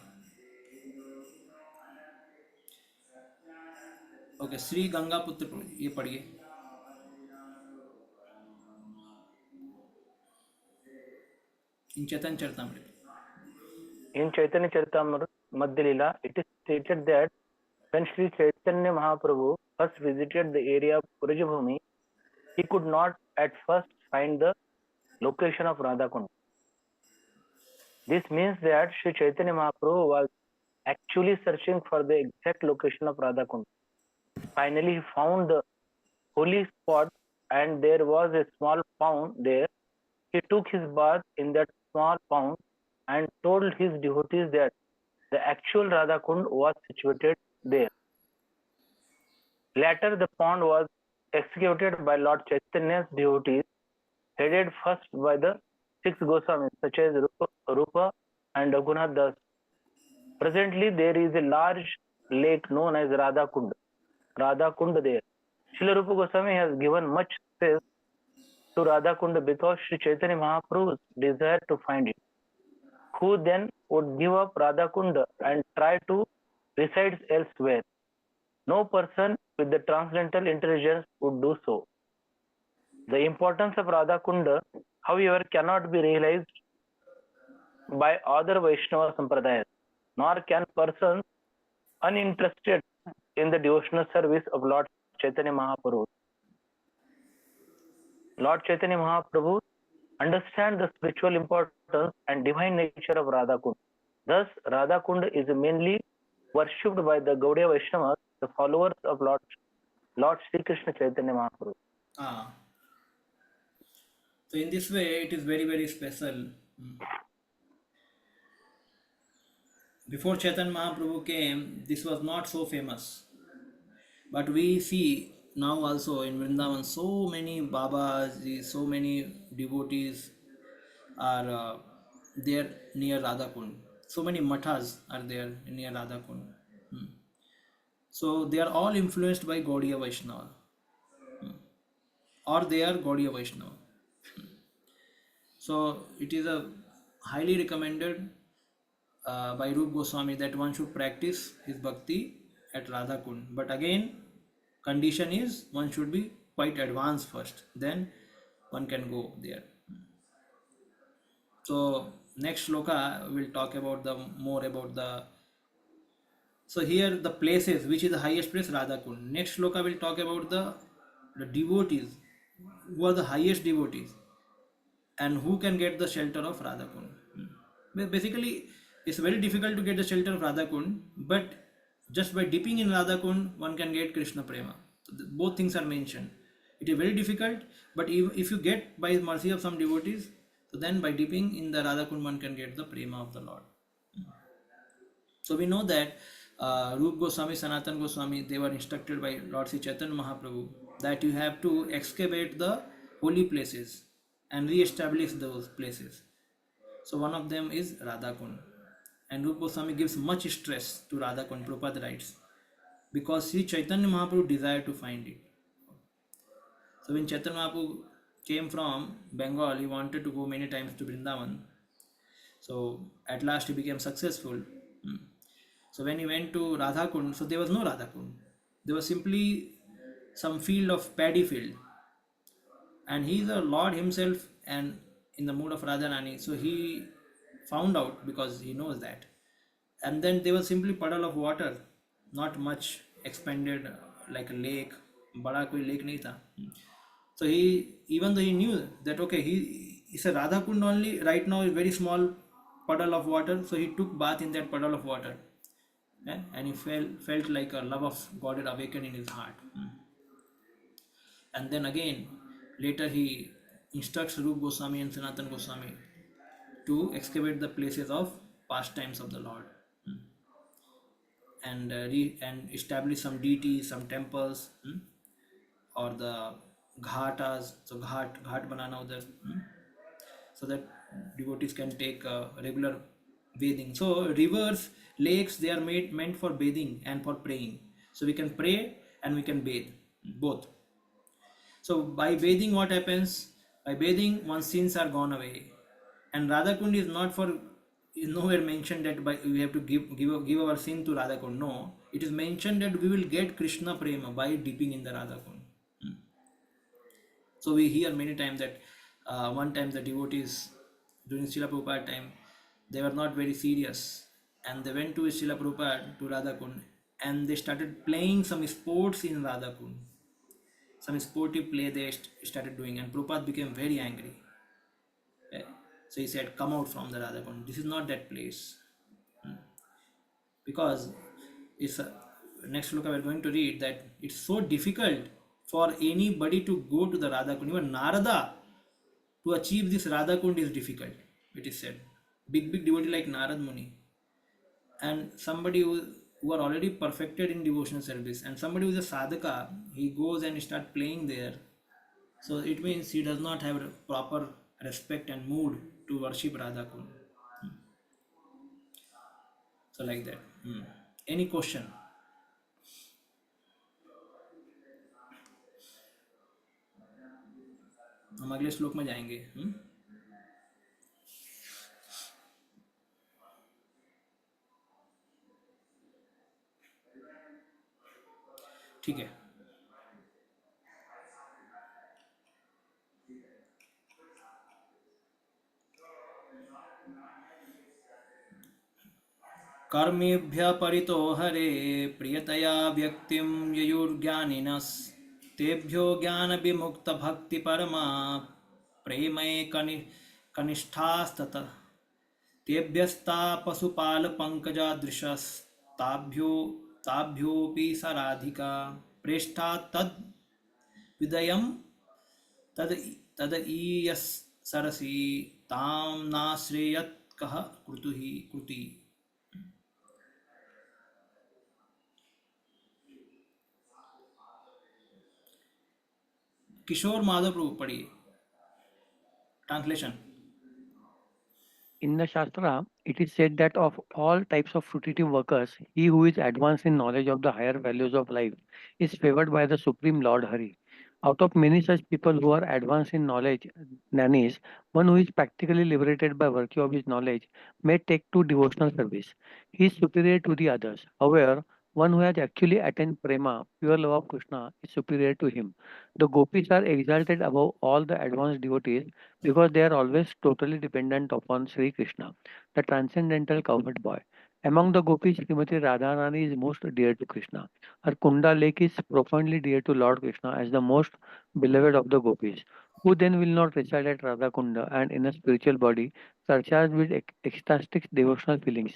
Okay, Shri Ganga पुत्र ये पढ़िए. इन चैतन्य Charitamrita. In Chaitanya Charitamrita Madhya Leela, it is stated that when Sri Chaitanya Mahaprabhu first visited the area of Purajabhumi, he could not at first find the location of Radha Kund. This means that Sri Chaitanya Mahaprabhu was actually searching for the exact location of Radha Kund. Finally, he found the holy spot, and there was a small pond there. He took his bath in that small pond and told his devotees that the actual Radha Kund was situated there. Later, the pond was executed by Lord Chaitanya's devotees, headed first by the six Goswamis such as Rupa and Raghunath Das. Presently, there is a large lake known as Radha Kund there. Srila Rupa Goswami has given much space to Radha Kund because Sri Chaitanya Mahaprabhu's desire to find it. Who then would give up Radha Kund and try to reside elsewhere? No person with the transcendental intelligence would do so. The importance of Radha Kund, however, cannot be realized by other Vaishnava Sampradayas, nor can persons uninterested in the devotional service of Lord Chaitanya Mahaprabhu. Lord Chaitanya Mahaprabhu understand the spiritual importance and divine nature of Radha Kund. Thus, Radha Kund is mainly worshipped by the Gaudiya Vaishnavas, the followers of Lord Sri Krishna Chaitanya Mahaprabhu. So in this way, it is very, very special. Before Chaitanya Mahaprabhu came, this was not so famous. But we see now also in Vrindavan, so many Babas, so many devotees are there near Radha Kund. So many mathas are there near Radha Kund. So they are all influenced by Gaudiya Vaishnava, or they are Gaudiya Vaishnava. So it is a highly recommended by Rup Goswami that one should practice his bhakti at Radha Kund. But again, condition is one should be quite advanced first, then one can go there. So next shloka will talk about the more about the. So here the places, which is the highest place, Radha Kund. Next shloka will talk about the devotees, who are the highest devotees, and who can get the shelter of Radha Kund. Basically, it's very difficult to get the shelter of Radha Kund, but just by dipping in Radha Kund, one can get Krishna Prema. So both things are mentioned. It is very difficult, but if you get by mercy of some devotees, so then by dipping in the Radha Kund, one can get the Prema of the Lord. So we know that Rup Goswami, Sanatan Goswami, they were instructed by Lord Sri Chaitanya Mahaprabhu that you have to excavate the holy places and re-establish those places. So one of them is Radha Kund. And Rupa Goswami gives much stress to Radha Kund, Prabhupada writes, because Sri Chaitanya Mahaprabhu desired to find it. So when Chaitanya Mahaprabhu came from Bengal, he wanted to go many times to Vrindavan. So at last he became successful. So when he went to Radha Kund, so there was no Radha Kund. There was simply some field of paddy field, and he is the Lord himself and in the mood of Rajarani. So he found out because he knows that. And then there was simply puddle of water, not much expanded like a lake. बड़ा कोई lake नहीं था. So he, even though he knew that okay, he said Radha Kund only right now is very small puddle of water. So he took bath in that puddle of water, and he felt like a love of God had awakened in his heart. And then again, later he instructs Rup Goswami and Sanatan Goswami to excavate the places of pastimes of the Lord, and and establish some deities, some temples, or the ghatas. So ghat banana udhar, so that devotees can take regular bathing. So rivers, lakes, they are made meant for bathing and for praying. So we can pray and we can bathe both. So by bathing, what happens? By bathing, one's sins are gone away. And Radha Kund is not for, is nowhere mentioned that by we have to give our sin to Radha Kund. No, it is mentioned that we will get Krishna prema by dipping in the Radha Kund. So we hear many times that one time the devotees during Srila Prabhupada time, they were not very serious, and they went to Srila Prabhupada to Radha Kund, and they started playing some sports in Radha Kund. Some sportive play they started doing, and Prabhupada became very angry. So he said, "Come out from the Radha Kund. This is not that place." Because it's next look we are going to read that it's so difficult for anybody to go to the Radha Kund. Even Narada to achieve this Radha Kund is difficult. It is said, big devotee like Narad Muni, and somebody who are already perfected in devotional service, and somebody who is a sadhaka, he goes and start playing there. So it means he does not have proper respect and mood to worship Radha Kund. So like that. Any question? हम अगले श्लोक में जाएंगे. ठीक है. कर्मेभ्य परितो हरे प्रियतया व्यक्तिं ययुर्ज्ञानिनस् तेभ्यो ज्ञान विमुक्त भक्ति परमा प्रेमये कनिष्ठास्तत तेभ्यस्ता पशुपाल पंकजादृशस्ताभ्यो ताभ्योऽपि सराधिका प्रेष्ठा तद विदयम तद तदईयस सरसी ताम नाश्रेयत कह कृति. किशोर माधव प्रभु पढ़िए. Translation. In the Shastra, it is said that of all types of fruitive workers, he who is advanced in knowledge of the higher values of life is favored by the Supreme Lord Hari. Out of many such people who are advanced in knowledge, Nanis, one who is practically liberated by virtue of his knowledge may take to devotional service. He is superior to the others. However, one who has actually attained prema, pure love of Krishna, is superior to him. The gopis are exalted above all the advanced devotees because they are always totally dependent upon Sri Krishna, the transcendental cowherd boy. Among the gopis, Srimati Radharani is most dear to Krishna. Her Kunda lake is profoundly dear to Lord Krishna as the most beloved of the gopis. Who then will not reside at Radha Kunda and in a spiritual body surcharged with ecstatic devotional feelings,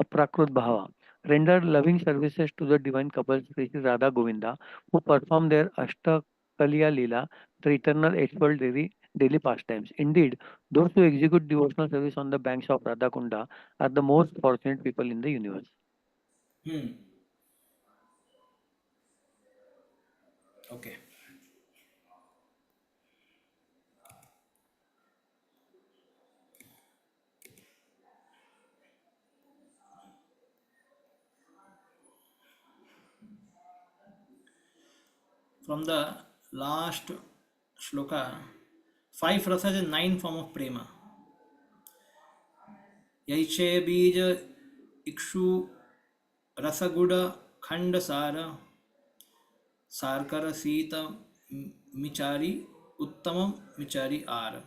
aprakrut bhava, render loving services to the divine couple Sri Radha Govinda, who perform their Ashtakaliya Leela, the eternal eightfold daily pastimes. Indeed, those who execute devotional service on the banks of Radhakunda are the most fortunate people in the universe. Okay. From the last shloka, 5 rasas and 9 form of prema. Yaiche bija ikshu rasaguda khanda sara Sarkara Sita Michari Uttamam Michari Ar.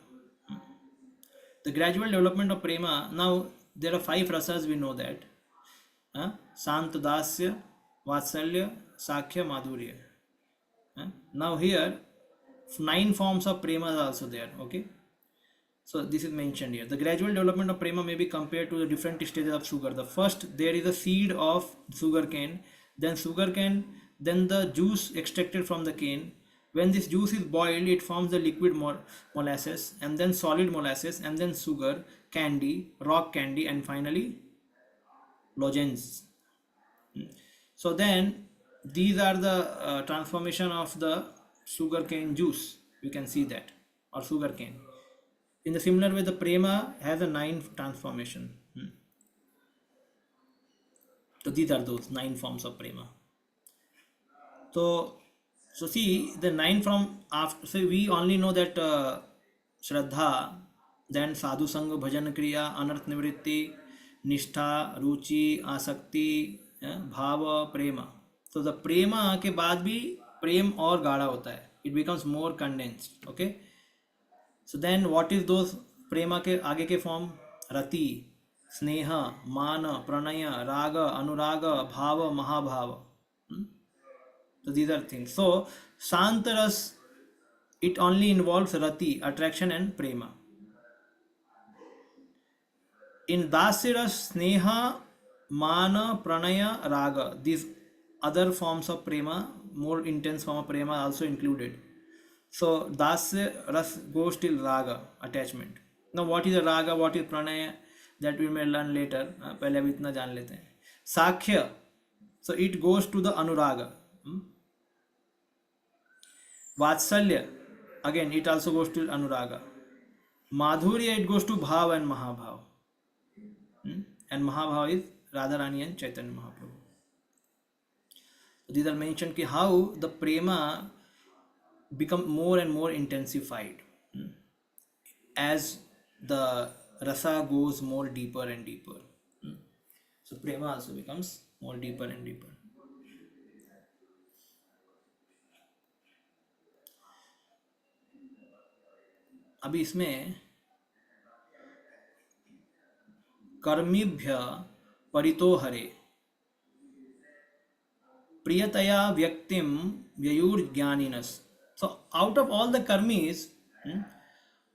The gradual development of prema. Now there are five rasas, we know that. Sant Dasya, Vatsalya, Sakhya, Madhurya. Now here 9 forms of prema are also there. Okay. So this is mentioned here. The gradual development of prema may be compared to the different stages of sugar. The first, there is a seed of sugar cane, then sugar cane, then the juice extracted from the cane. When this juice is boiled, it forms the liquid molasses, and then solid molasses, and then sugar, candy, rock candy, and finally lozenges. So then these are the transformation of the sugar cane juice. You can see that, or sugar cane. In the similar way, the prema has a 9 transformation. So these are those 9 forms of prema. So see the 9 from after. So we only know that Shraddha, then Sadhu Sangha, Bhajan Kriya, Anarth Nivritti, Nishtha, Ruchi, Asakti, Bhava, Prema. So the prema के बाद भी प्रेम और गाढ़ा होता है. It becomes more condensed. Okay. So then what is those प्रेमा के आगे के फॉर्म? रति, स्नेह, मान, प्रणय, राग, अनुराग, भाव, महाभाव. So these are things. So Santaras, it only involves rati, attraction, and prema. In Dasiras, sneha, mana, pranaya, raga, these other forms of prema, more intense form of prema are also included. So Dasya Ras goes till raga, attachment. Now what is a raga, what is pranaya, that we may learn later. पहले अभी इतना जान लेते हैं. Sakhya, so it goes to the anuraga. Vatsalya, again it also goes to anuraga. Madhurya, it goes to bhav and mahabhav. And mahabhav is Radharani and Chaitanya Mahaprabhu. So these are mentioned ki how the prema become more and more intensified as the rasa goes more deeper and deeper. So prema also becomes more deeper and deeper. अभी इसमें कर्मिभ्य परितो हरे प्रियतया व्यक्तिम व्ययुर्ज्ञानिनस. So out of all the karmis,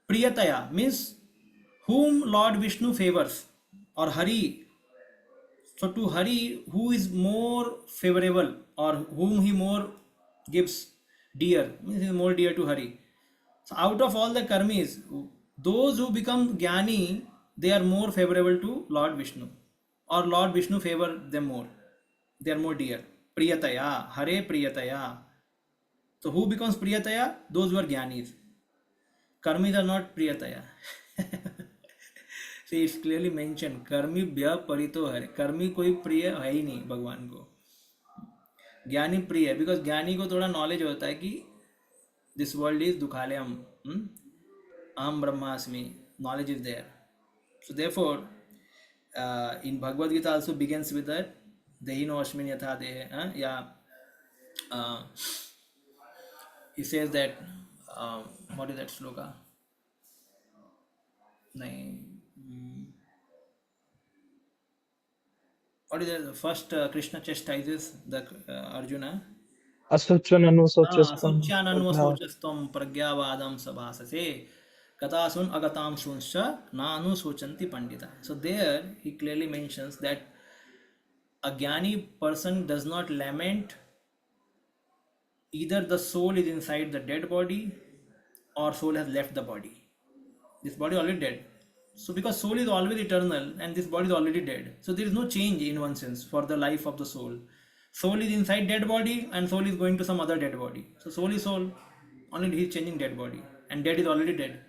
priyataya means whom Lord Vishnu favors, or Hari. So to Hari, who is more favorable or whom he more gives dear, means he is more dear to Hari. So out of all the karmis, those who become jnani, they are more favorable to Lord Vishnu, or Lord Vishnu favor them more. They are more dear. Priyataya, Hare Priyataya. So who becomes Priyataya? Those who are jnanis. Karmis are not Priyataya. See, it's clearly mentioned. Karmi bhya parito hare. Karmi कोई प्रिय है ही नहीं भगवान को. ज्ञानी प्रिय है, because ज्ञानी को थोड़ा नॉलेज होता है कि this world is dukhalayam. Aham brahmasmi. Knowledge is there. So therefore, in Bhagavad Gita also begins with that. Dehino ashmin yatha dehe. He says that, what is that sloka? What is that? First, Krishna chastises the Arjuna. Asochananusochistam prajna. Asochananvasocastam pragyavadam sabhasase katasun agatam sunscha nanu sochanti pandita. So there he clearly mentions that a jnani person does not lament either the soul is inside the dead body or soul has left the body. This body already dead. So because soul is always eternal and this body is already dead, so there is no change in one sense for the life of the soul. Soul is inside dead body and soul is going to some other dead body. So soul is soul, only he is changing dead body, and dead is already dead.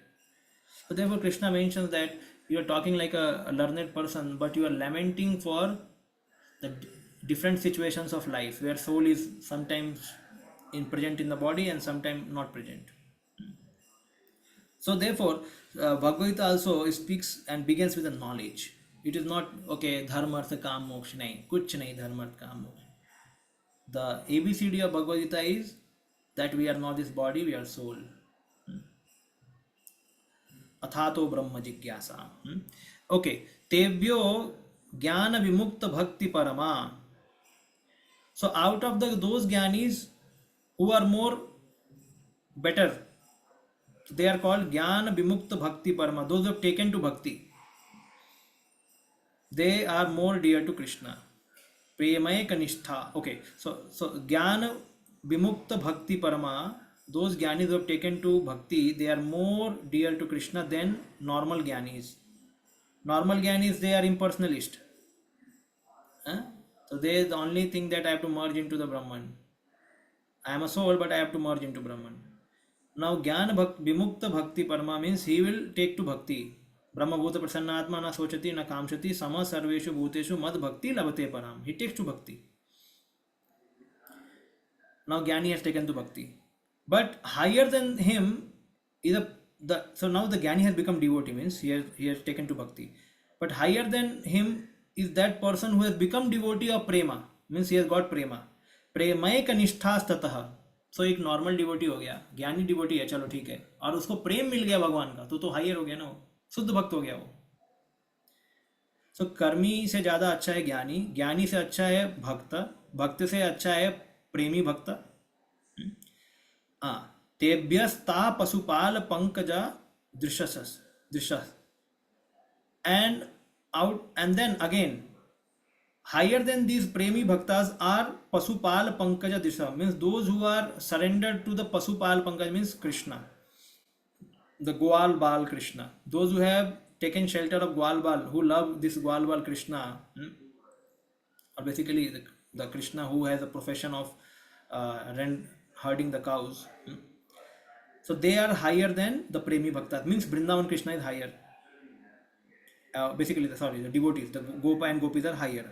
So therefore Krishna mentions that you are talking like a learned person, but you are lamenting for the different situations of life where soul is sometimes present in the body and sometimes not present. So therefore, Bhagavad Gita also speaks and begins with a knowledge. It is not okay, dharma artha kam moksha nahi, kuch nahi dharma artha kam moksha. The ABCD of Bhagavad Gita is that we are not this body, we are soul. अथातो ब्रह्म जिज्ञासा. Okay, तेभ्यो ज्ञान विमुक्त भक्ति परमा. So out of those jnanis who are more better, they are called jnana vimukta bhakti parama. Those who have taken to bhakti, they are more dear to Krishna. Premaya kanistha. Okay, so jnana vimukta bhakti parama. Those jnanis who have taken to bhakti, they are more dear to Krishna than normal jnanis. Normal jnanis, they are impersonalist. Huh? So they the only thing that I have to merge into the Brahman. I am a soul, but I have to merge into Brahman. Now, Jnana Vimukta Bhakti Parama means he will take to Bhakti. Brahma Bhuta Prasannatma na sochati na kamshati sama sarveshu bhuteshu mad bhakti labate param. He takes to Bhakti. Now, Jnani has taken to Bhakti. But higher than him is so now the Jnani has become devotee, means he has taken to Bhakti. But higher than him is that person who has become devotee of Prema, means he has got Prema. प्रेमय कनिष्ठास्ततः. सो एक normal devotee हो गया, ज्ञानी devotee है, चलो ठीक है, और उसको प्रेम मिल गया भगवान का, तो हाइयर हो गया ना, वो शुद्ध भक्त हो गया वो. सो कर्मी से ज्यादा अच्छा है ज्ञानी, ज्ञानी से अच्छा है भक्त, भक्त से अच्छा है प्रेमी भक्त. तेभ्यस्ता पशुपाल Pankaja दृशस दृशस. And then again, higher than these premi bhaktas are pasupal pankaja disha, means those who are surrendered to the pasupal pankaja, means Krishna, the Gwal Bal Krishna. Those who have taken shelter of Gwal Bal, who love this Gwal Bal Krishna, or basically the Krishna who has a profession of herding the cows. So they are higher than the premi bhaktas, means Vrindavan Krishna is higher. Basically, the devotees, the Gopa and Gopis are higher.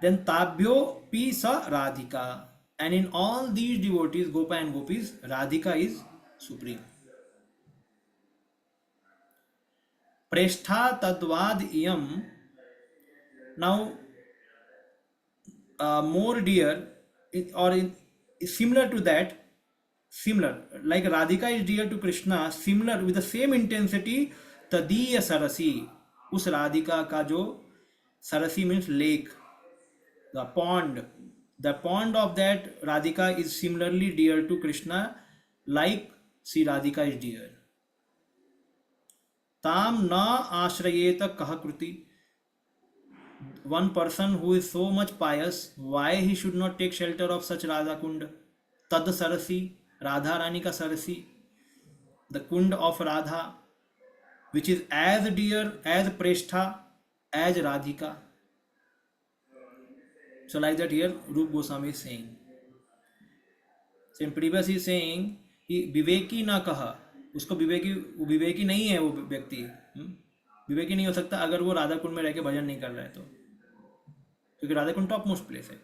Then Tabhyo Pi Sa Radhika. And in all these devotees, Gopa and Gopis, Radhika is supreme. Preshtha Tadvad Iyam. Now, more dear, similar to that, similar, like Radhika is dear to Krishna, similar with the same intensity, Tadiya Sarasi. उस राधिका का जो सरसी means lake, the pond of that Radhika is similarly dear to Krishna, like Sri Radhika is dear. Tam na ashrayeta kahakruti. One person who is so much pious, why he should not take shelter of such Radha Kund? Tad Sarasi, Radha Rani ka Sarasi, the Kund of Radha, which is as dear, as Preshtha, as Radhika. So like that here Rup Goswami is saying. So in previous he is saying कि विवेकी ना कहा, उसको विवेकी नहीं है वो व्यक्ति, विवेकी नहीं हो सकता अगर वो राधा कुंड में रह के भजन नहीं कर रहा है तो, क्योंकि Radha Kund top most place है.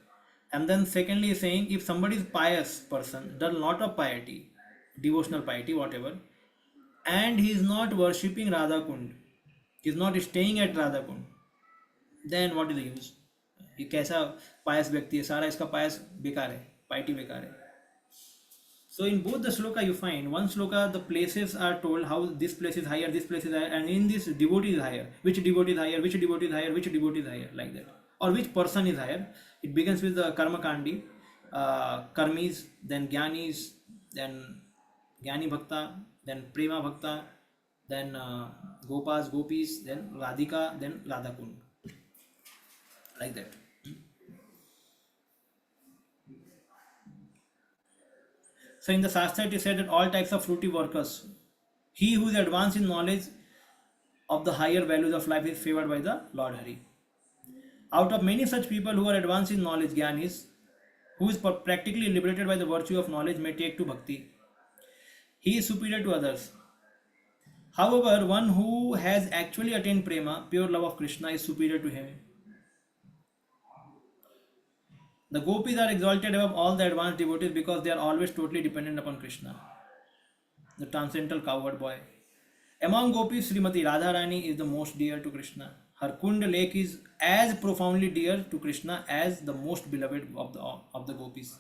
And then secondly is saying if somebody is pious person, does a lot of piety, devotional piety, whatever, and he is not worshipping Radha Kund, he is not staying at Radha Kund, then what is the use? ये कैसा पायस व्यक्ति है, सारा इसका पायस बेकार है, पाइटी बेकार है. So in both the shloka you find, one shloka the places are told how this place is higher, this place is higher, and in this devotee is higher, which devotee is higher, which devotee is higher, which devotee is higher, like that, or which person is higher. It begins with the karma kandi, karmis, then jnanis, then jnani bhakta, then prema bhakta, then gopas, gopis, then radhika, then radha kund, like that. So in the Shastra it is said that all types of fruity workers, he who is advanced in knowledge of the higher values of life is favored by the Lord Hari. Out of many such people who are advanced in knowledge, Gyanis, who is practically liberated by the virtue of knowledge, may take to bhakti. He is superior to others. However, one who has actually attained prema, pure love of Krishna, is superior to him. The gopis are exalted above all the advanced devotees because they are always totally dependent upon Krishna, the transcendental cowherd boy. Among gopis, Srimati Radharani is the most dear to Krishna. Her Kund lake is as profoundly dear to Krishna as the most beloved of the gopis.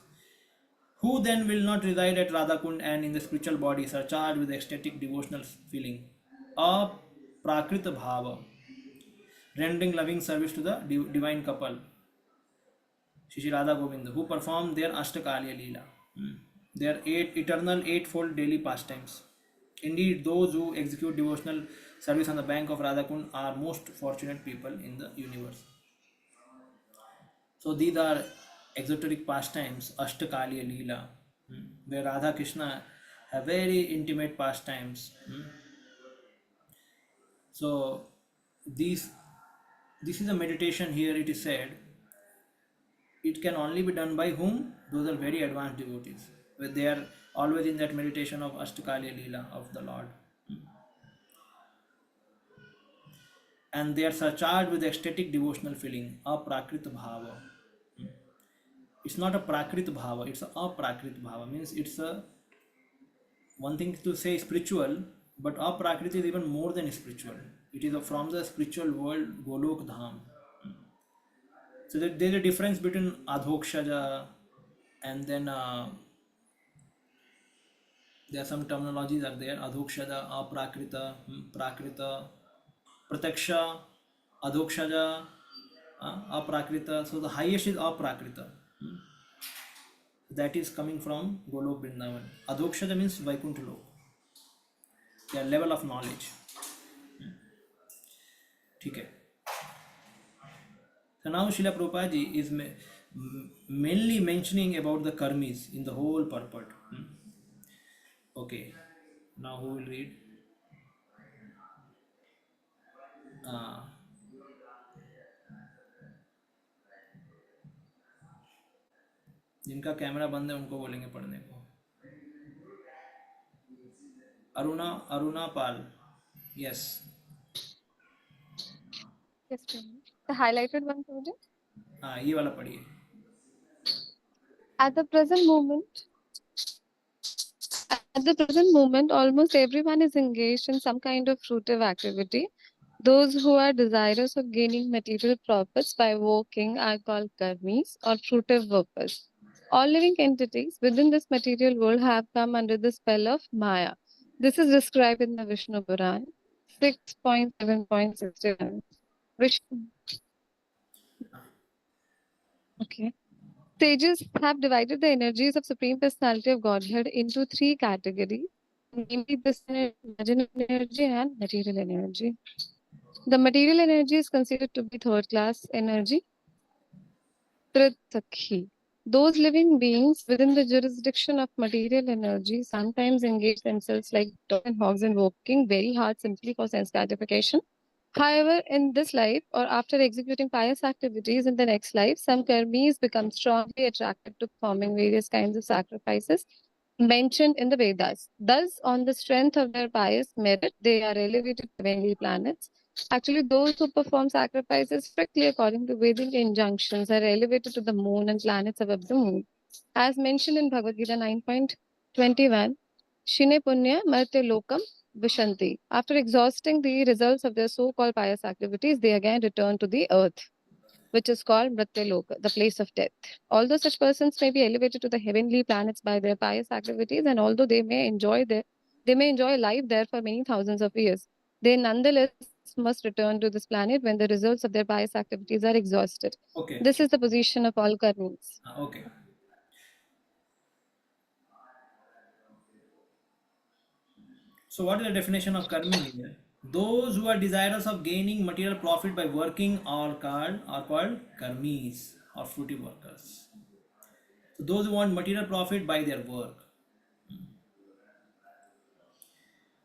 Who then will not reside at Radha Kund and in the spiritual body surcharged with ecstatic devotional feeling? A Prakrita Bhava, rendering loving service to the divine couple, Shri Radha Govinda, who perform their Ashtakaliya Leela, their eternal eightfold daily pastimes. Indeed, those who execute devotional service on the bank of Radha Kund are most fortunate people in the universe. So these are exoteric pastimes, Ashtakaliya Leela, where Radha Krishna have very intimate pastimes. So these this is a meditation here. It is said it can only be done by whom? Those are very advanced devotees. Where they are always in that meditation of Ashtakaliya Leela of the Lord. And they are surcharged with ecstatic devotional feeling, aprakrita bhava. It's not a prakrita bhava, it's a aprakrita bhava. Means it's a one thing to say spiritual, but aprakrita is even more than spiritual. It is from the spiritual world, Golok Dham. So there's a difference between adhokshaja and then there are some terminologies are there: adhokshaja, aprakrita, prakrita, prataksha, adhokshaja, aprakrita. So the highest is aprakrita. That is coming from Golok Vrindavan. Adhokshaja means Vaikuntha Lok, their level of knowledge. ठीक है. So now Srila Prabhupada ji is mainly mentioning about the karmis in the whole purport. Okay, now who will read? जिनका camera बंद है उनको बोलेंगे पढ़ने को. अरुणा पाल. Yes. Yes, Prabhu. The highlighted one, Prabhu. हाँ, ये वाला पढ़िए. At the present moment, almost everyone is engaged in some kind of fruitive activity. Those who are desirous of gaining material profits by working are called karmis or fruitive workers. All living entities within this material world have come under the spell of Maya. This is described in the Vishnu Puran 6.7.61. Vishnu. Okay. Sages have divided the energies of Supreme Personality of Godhead into three categories, namely this imaginary energy and material energy. The material energy is considered to be third class energy, Tritsakhi. Those living beings within the jurisdiction of material energy sometimes engage themselves like dogs and hogs in working very hard simply for sense gratification. However, in this life or after executing pious activities in the next life, some karmis become strongly attracted to performing various kinds of sacrifices mentioned in the Vedas. Thus, on the strength of their pious merit, they are elevated to heavenly planets. Actually, those who perform sacrifices strictly according to Vedic injunctions are elevated to the moon and planets above the moon. As mentioned in Bhagavad Gita 9.21, Shine Punya Martya Lokam Vishanti. After exhausting the results of their so-called pious activities, they again return to the earth, which is called Mrityaloka, the place of death. Although such persons may be elevated to the heavenly planets by their pious activities, and although they may enjoy life there for many thousands of years, they nonetheless must return to this planet when the results of their pious activities are exhausted. Okay. This is the position of all karmis. Okay. So what is the definition of karmi here? Those who are desirous of gaining material profit by working are called karmis or fruitive workers. So those who want material profit by their work.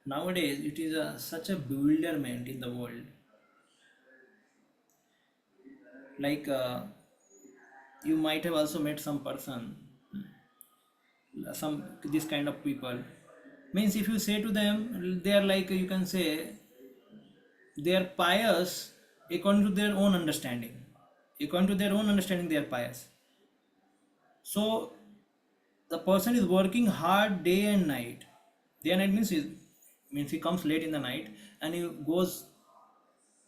Nowadays it is such a bewilderment in the world. Like you might have also met some person, some this kind of people. Means if you say to them, they are like, you can say they are pious according to their own understanding. According to their own understanding, they are pious. So the person is working hard day and night. Day and night means he comes late in the night and he goes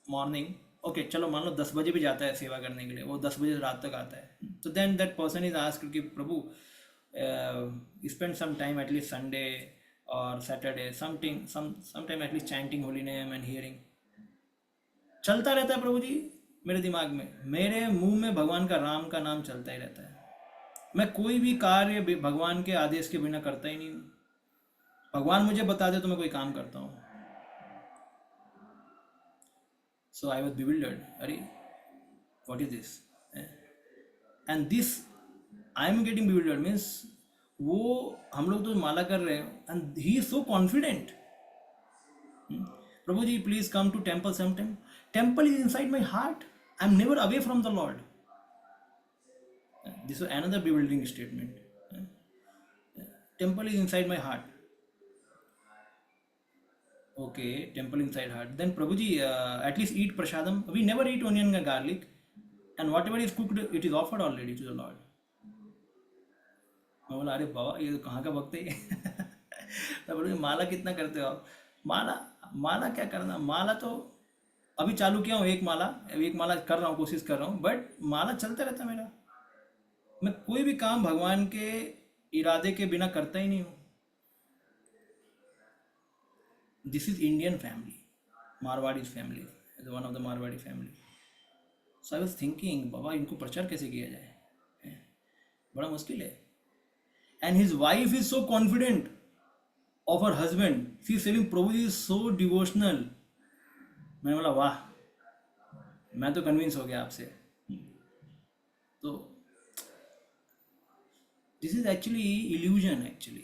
morning okay चलो मान लो 10 बजे भी जाता है सेवा करने के लिए, वो 10 बजे रात तक आता है, तो then that person is asked कि प्रभु spend some time at least Sunday और Saturday something some time at least chanting holy name and hearing. चलता रहता है प्रभु जी मेरे दिमाग में, मेरे मुंह में भगवान का राम का नाम चलता ही रहता है, मैं कोई भी कार्य भगवान के आदेश के बिना करता ही नहीं हूँ। भगवान मुझे बता दे तो मैं कोई काम करता हूँ। सो आई वॉज बिविल्डर्ड, अरे what is this, and this I am getting bewildered means वो हम लोग तो माला कर रहे हैं and he is so confident, प्रभु जी please come to temple some time, temple is inside my heart, I am never away from the Lord. This is another bewildering statement. Temple is inside my heart. Okay, temple inside heart. Then Prabhuji, at least eat prasadam. We never eat onion and garlic, and whatever is cooked, it is offered already to the Lord. मैं बोला अरे बाबा ये कहाँ का भक्त है ये? तो बोले माला कितना करते हो आप? माला माला क्या करना, माला तो अभी चालू किया हूँ, एक माला कर रहा हूँ, कोशिश कर रहा हूँ, बट माला चलता रहता है मेरा। मैं कोई भी काम भगवान के इरादे के बिना करता ही नहीं हूँ। This is Indian family, Marwari family, one of the Marwari family. So I was thinking बाबा इनको प्रचार कैसे किया जाए, बड़ा मुश्किल है। And his wife is so confident of her husband, she is saying प्रभु इज सो डिवोशनल। मैंने बोला वाह, मैं तो कन्विंस हो गया आपसे। तो this is actually illusion, actually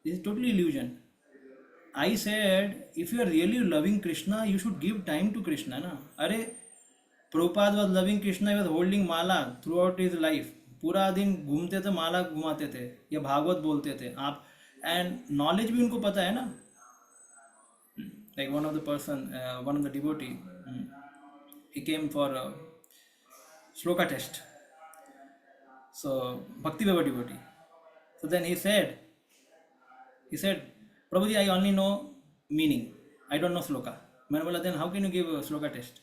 this is totally illusion. I said if you are really loving Krishna you should give time to Krishna na. Are Prabhupada was loving Krishna, he was holding mala throughout his life, पूरा दिन घूमते थे, माला घुमाते थे या भागवत बोलते थे आप, एंड नॉलेज भी उनको पता है ना। like one of the person one of the devotee he came for a shloka test. So Bhakti devotee. So then he said, Prabhuji, I only know meaning. I don't know sloka. मैंने बोला then how can you give a sloka test?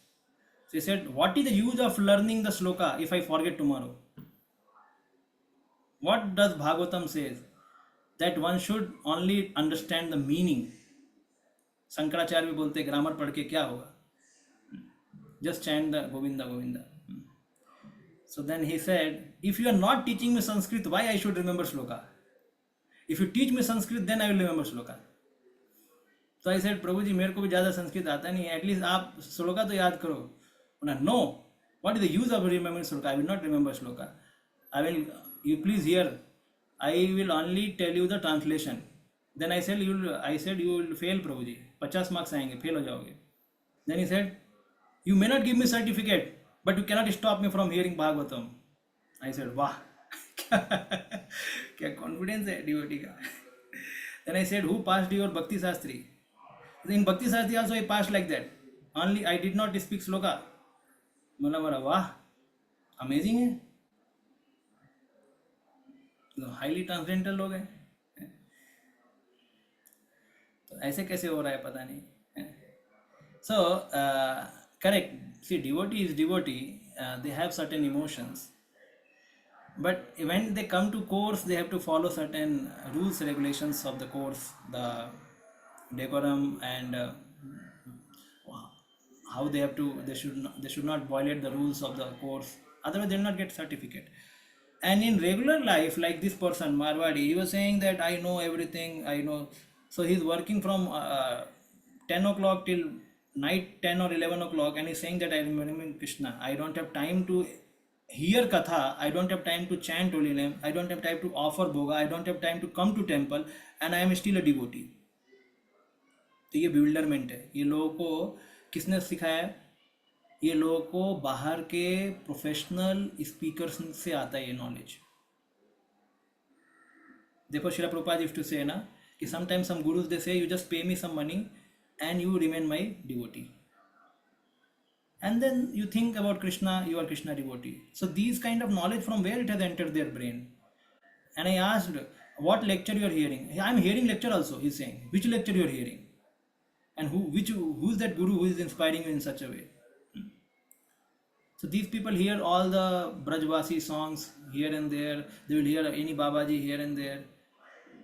So he said, what is the use of learning the sloka if I forget tomorrow? What does Bhagavatam says? That one should only understand the meaning. Shankaracharya भी बोलते grammar पढ़ के क्या होगा, just chant the Govinda Govinda. So then he said, if you are not teaching me Sanskrit, why I should remember shloka? If you teach me Sanskrit, then I will remember shloka. So I said, Prabhuji, मेरे को भी ज़्यादा संस्कृत आता नहीं, at least आप श्लोका तो याद करो। No, what is the use of remembering shloka? I will not remember shloka. You please hear, I will only tell you the translation. Then I said, you will fail, Prabhuji. 50 marks आएंगे, fail हो जाओगे. Then he said, you may not give me certificate, but you cannot stop me from hearing Bhagavatam. I said, वाह क्या confidence है devotee का। Then I said, who passed your Bhakti Shastri? In Bhakti Shastri also I passed like that. Only I did not speak sloka. मतलब बोला वाह amazing है, तो highly transcendental लोग हैं। तो ऐसे कैसे हो रहा है पता नहीं। So correct, see devotee is devotee, they have certain emotions, but when they come to course they have to follow certain rules regulations of the course, the decorum and how they have to, they should not violate the rules of the course, otherwise they will not get certificate. And in regular life, like this person Marwadi, he was saying that I know everything, I know. So he's working from 10 o'clock till night 10 or 11 o'clock, and he's saying that I am remembering Krishna. I don't have time to hear katha, I don't have time to chant holy name, I don't have time to offer bhoga, I don't have time to come to temple, and I am still a devotee. तो ये bewilderment है। ये लोगों को किसने सिखाया? ये लोगों को बाहर के प्रोफेशनल स्पीकर्स से आता है ये नॉलेज। देखो श्रीला प्रभुपाद यूज्ड टू से ना कि समटाइम्स सम गुरुज दे से you just pay me some money and you remain my devotee, and then you think about Krishna, you are Krishna devotee. So these kind of knowledge, from where it has entered their brain? And I asked, what lecture you are hearing? I am hearing lecture also, he is saying. Which lecture you are hearing? And who's that guru who is inspiring you in such a way? So these people hear all the Brajvasi songs here and there. They will hear any Babaji here and there.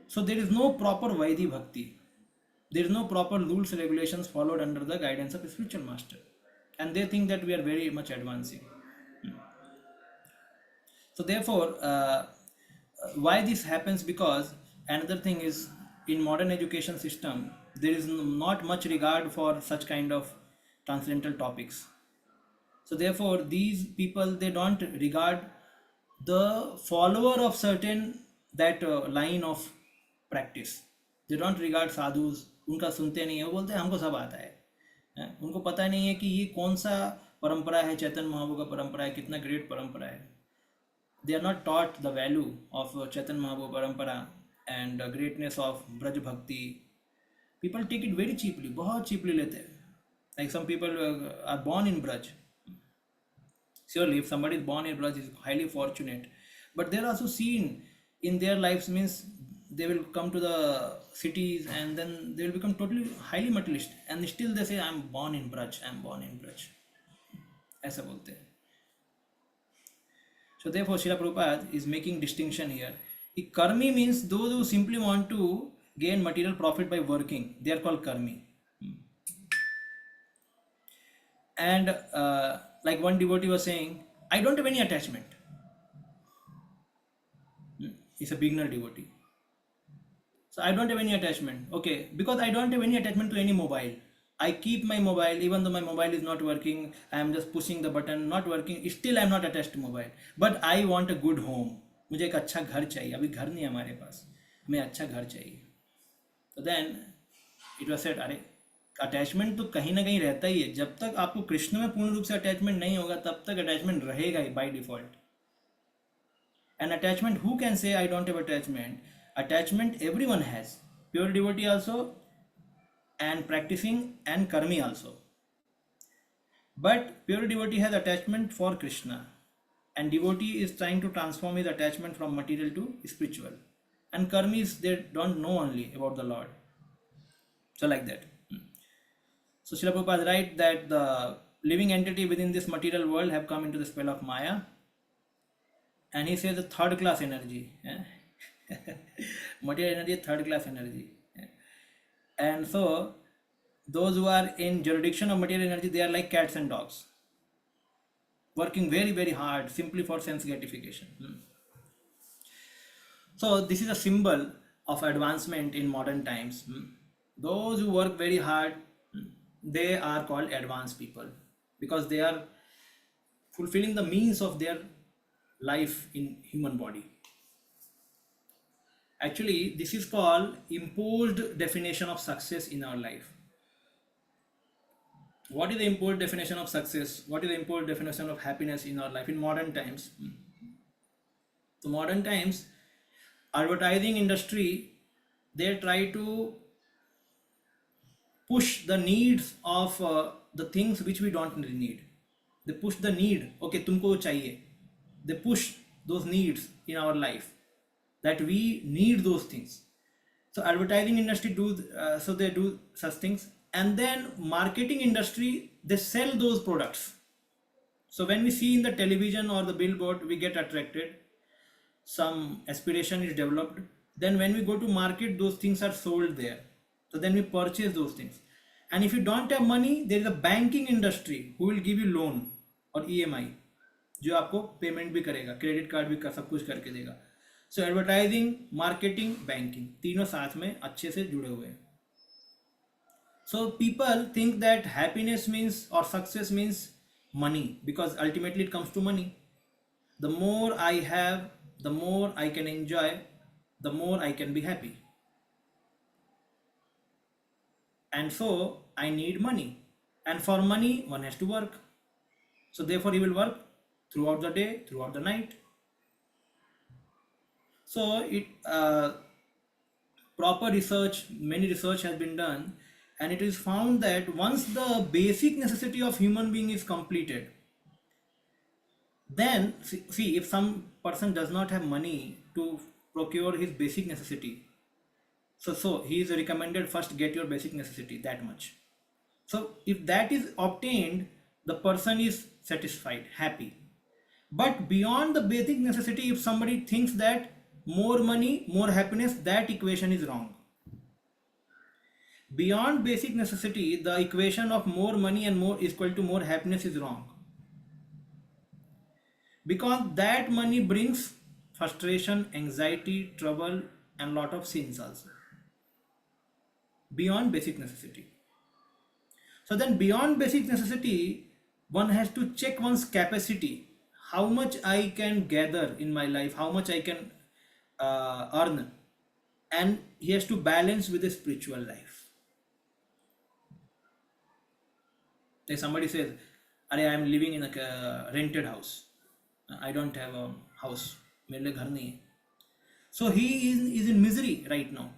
So there is no proper Vaidhi Bhakti. There is no proper rules regulations followed under the guidance of a spiritual master. And they think that we are very much advancing. So therefore, why this happens? Because another thing is, in modern education system, there is not much regard for such kind of transcendental topics. So therefore, these people, they don't regard the follower of certain that line of practice. They don't regard sadhus. उनका सुनते नहीं है, वो बोलते हैं हमको सब आता है. उनको पता नहीं है कि ये कौन सा परंपरा है, चैतन्य महाप्रभु का परंपरा है, कितना ग्रेट परंपरा है. They are not taught the value of Chaitanya Mahaprabhu parampara and greatness of Braj Bhakti. People take it very cheaply, बहुत cheaply लेते हैं. Like some people are born in Braj. Surely, if somebody is born in Braj, is highly fortunate. But they are also seen in their lives, means they will come to the cities and then they will become totally highly materialist. And still they say, I am born in Braj, I am born in Braj. ऐसा बोलते हैं. So therefore, Srila Prabhupada is making distinction here. Karmi means those who simply want to gain material profit by working. They are called karmi. And like one devotee was saying, I don't have any attachment. He's a beginner devotee. So I don't have any attachment. Okay, because I don't have any attachment to any mobile. I keep my mobile, even though my mobile is not working, I am just pushing the button, not working, still I am not attached to mobile. But I want a good home. मुझे एक अच्छा घर चाहिए. अभी घर नहीं है हमारे पास, हमें अच्छा घर चाहिए. So then it was said, अरे अटैचमेंट तो कहीं ना कहीं रहता ही है. जब तक आपको कृष्ण में पूर्ण रूप से अटैचमेंट नहीं होगा, तब तक अटैचमेंट रहेगा ही by default. And attachment, who can say I don't have attachment? Attachment everyone has. Pure devotee also, and practicing and karmi also. But pure devotee has attachment for Krishna, and devotee is trying to transform his attachment from material to spiritual. And karmis, they don't know only about the Lord. So like that. So Srila Prabhupada writes that the living entity within this material world have come into the spell of Maya. And he says the third class energy. Material energy is third class energy. And so those who are in jurisdiction of material energy, they are like cats and dogs, working very, very hard simply for sense gratification. So this is a symbol of advancement in modern times. Those who work very hard, they are called advanced people, because they are fulfilling the means of their life in human body. Actually, this is called imposed definition of success in our life. What is the imposed definition of success? What is the imposed definition of happiness in our life in modern times? So modern times, advertising industry, they try to push the needs of the things which we don't really need. They push the need. Okay, tumko chahiye. They push those needs in our life, that we need those things. So advertising industry so they do such things, and then marketing industry, they sell those products. So when we see in the television or the billboard, we get attracted, some aspiration is developed. Then when we go to market, those things are sold there. So then we purchase those things. And if you don't have money, there is a banking industry who will give you loan or EMI, जो आपको payment भी करेगा, credit card भी सब कुछ करके देगा. सो advertising, marketing, banking, तीनों साथ में अच्छे से जुड़े हुए हैं. So people think that happiness means or success means money, because ultimately it comes to money. The more I have, the more I can enjoy, the more I can be happy. And so I need money, and for money one has to work. So therefore he will work throughout the day, throughout the night. So it proper research, many research has been done, and it is found that once the basic necessity of human being is completed, then see, if some person does not have money to procure his basic necessity, so he is recommended first get your basic necessity, that much. So if that is obtained, the person is satisfied, happy. But beyond the basic necessity, if somebody thinks that more money, more happiness, that equation is wrong. Beyond basic necessity, the equation of more money and more is equal to more happiness is wrong, because that money brings frustration, anxiety, trouble, and lot of sins also, beyond basic necessity. So then beyond basic necessity, one has to check one's capacity, how much I can gather in my life, how much I can earn, and he has to balance with a spiritual life. Like somebody says, अरे I am living in a rented house, I don't have a house, मेरे लिए घर नहीं है. So is in misery right now.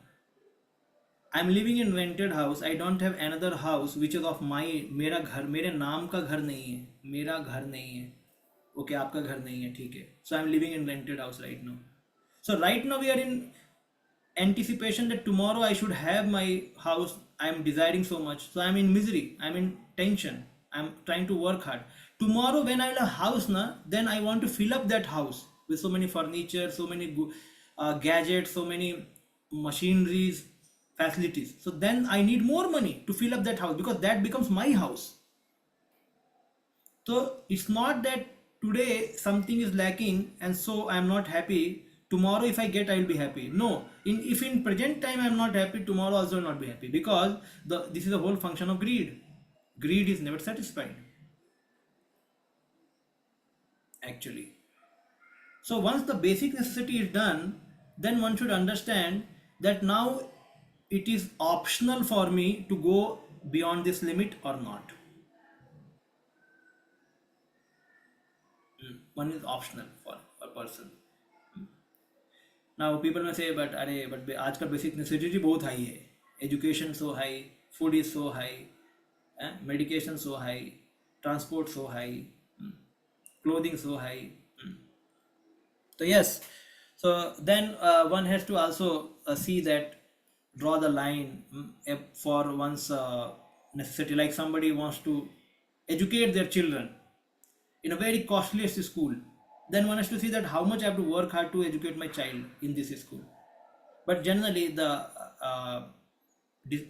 I'm living in rented house. I don't have another house which is of my. मेरा घर मेरे नाम का घर नहीं है, मेरा घर नहीं है. Okay, आपका घर नहीं है, ठीक है. So I'm living in rented house right now. So right now we are in anticipation that tomorrow I should have my house. I'm desiring so much. So I'm in misery. I'm in tension. I'm trying to work hard. Tomorrow when I will have a house, then I want to fill up that house with so many furniture, so many gadgets, so many machineries, facilities. So then I need more money to fill up that house, because that becomes my house. So it's not that today something is lacking and so I am not happy. Tomorrow if I get, I will be happy. No, if in present time I am not happy, tomorrow also will not be happy, because this is the whole function of greed. Greed is never satisfied, actually. So once the basic necessity is done, then one should understand that now it is optional for me to go beyond this limit or not. One is optional for a person. Now people may say, but आजकल basic necessity बहुत high है. Education so high, food is so high, medication so high, transport so high, clothing so high. So yes, so then one has to also see that, draw the line for one's necessity. Like somebody wants to educate their children in a very costliest school, then one has to see that how much I have to work hard to educate my child in this school. But generally the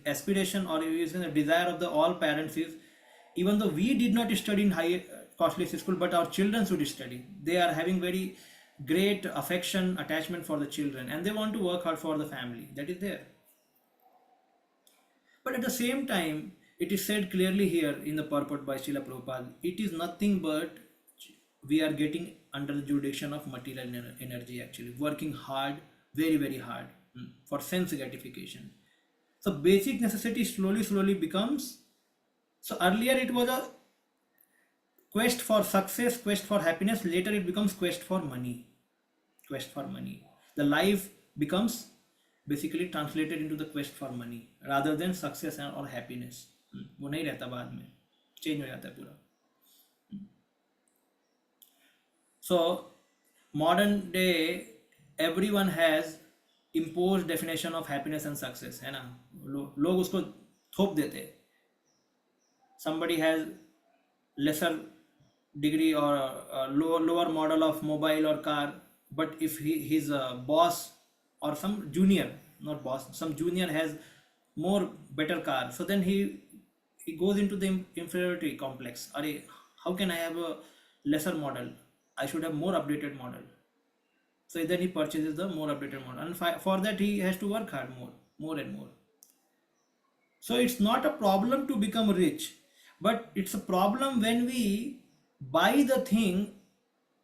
aspiration, or the desire of the all parents is, even though we did not study in high costly school, but our children should study. They are having very great affection, attachment for the children, and they want to work hard for the family. That is there. But at the same time, it is said clearly here in the purport by Srila Prabhupada, it is nothing but we are getting under the jurisdiction of material energy, actually working hard, very very hard, for sense gratification. So basic necessity slowly becomes, so earlier it was a quest for success, quest for happiness, later it becomes quest for money. The life becomes basically translated into the quest for money rather than success or happiness. वो नहीं रहता, बाद में change हो जाता है पूरा. So modern day everyone has imposed definition of happiness and success, है ना. लोग उसको थोप देते हैं. Somebody has lesser degree or lower model of mobile or car, but if his boss or some junior, not boss, some junior has more better car, so then he goes into the inferiority complex. How can I have a lesser model? I should have more updated model. So then he purchases the more updated model, and for that he has to work hard more and more. So it's not a problem to become rich, but it's a problem when we buy the thing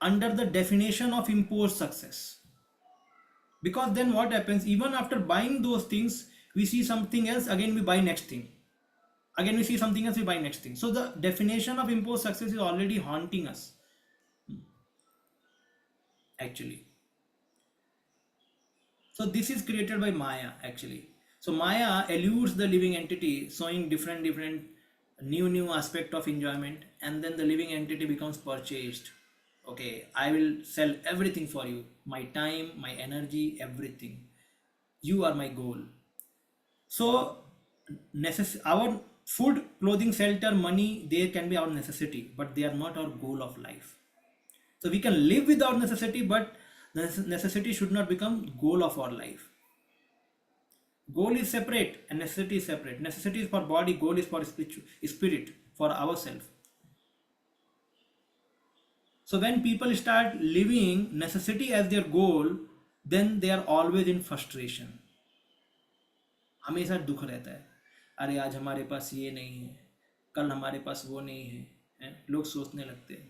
under the definition of imposed success. Because then what happens, even after buying those things, we see something else, again we buy next thing. Again we see something else, we buy next thing. So the definition of imposed success is already haunting us, actually. So this is created by Maya, actually. So Maya eludes the living entity, showing different new aspect of enjoyment, and then the living entity becomes purchased. Okay, I will sell everything for you, my time, my energy, everything. You are my goal. So our Food, clothing, shelter, money, they can be our necessity, but they are not our goal of life. So we can live without necessity, but necessity should not become goal of our life. Goal is separate and necessity is separate. Necessity is for body, goal is for spirit, for ourselves. So when people start living necessity as their goal, then they are always in frustration. हमेशा दुख रहता है, अरे आज हमारे पास ये नहीं है, कल हमारे पास वो नहीं है, लोग सोचने लगते हैं.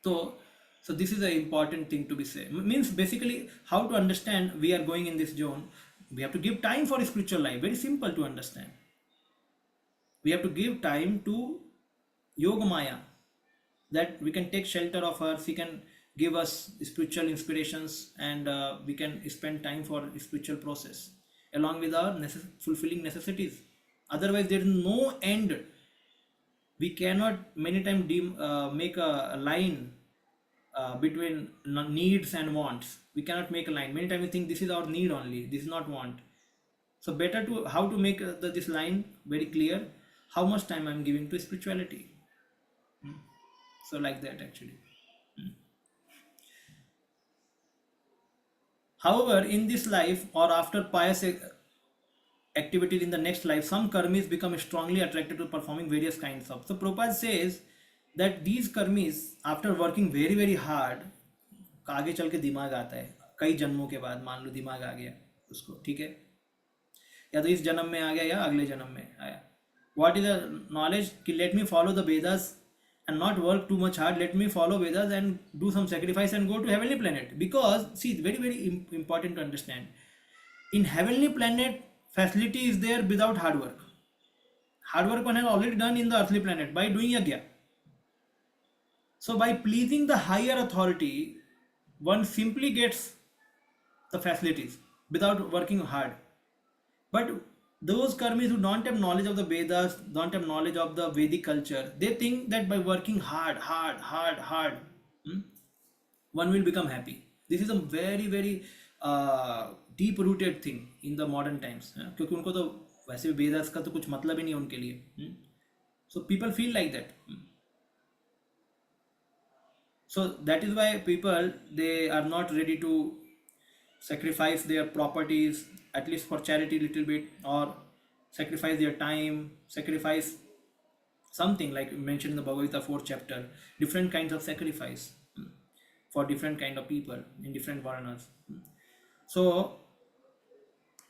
So this is an important thing to be said. Means basically how to understand we are going in this zone. We have to give time for spiritual life. Very simple to understand. We have to give time to Yoga Maya, that we can take shelter of her. She can give us spiritual inspirations, and we can spend time for spiritual process along with our fulfilling necessities. Otherwise, there is no end. We cannot many times make a line between needs and wants. We cannot make a line. Many times we think this is our need only, this is not want. So better to how to make this line very clear. How much time I am giving to spirituality. So like that actually. However, in this life or after pious activities in the next life, some karmis become strongly attracted to performing various kinds of. So Prabhupada says that these karmis, after working very very hard, आगे चल के दिमाग आता है कई जन्मों के बाद. मान लो दिमाग आ गया उसको, ठीक है, या तो इस जन्म में आ गया या अगले जन्म में आया. What is the knowledge कि let me follow the Vedas and not work too much hard, let me follow Vedas and do some sacrifice and go to heavenly planet. Because see, it's very very important to understand, in heavenly planet facility is there without hard work. Hard work one has already done in the earthly planet by doing yagya. So by pleasing the higher authority, one simply gets the facilities without working hard. But those karmis who don't have knowledge of the Vedas, don't have knowledge of the Vedic culture, they think that by working hard, one will become happy. This is a very very deep rooted thing in the modern times, क्योंकि उनको तो वैसे भी Vedas का तो कुछ मतलब ही नहीं है उनके लिए. So people feel like that. So that is why people, they are not ready to sacrifice their properties, at least for charity little bit, or sacrifice their time, sacrifice something like mentioned in the Bhagavad Gita 4th chapter, different kinds of sacrifice for different kind of people in different varnas. So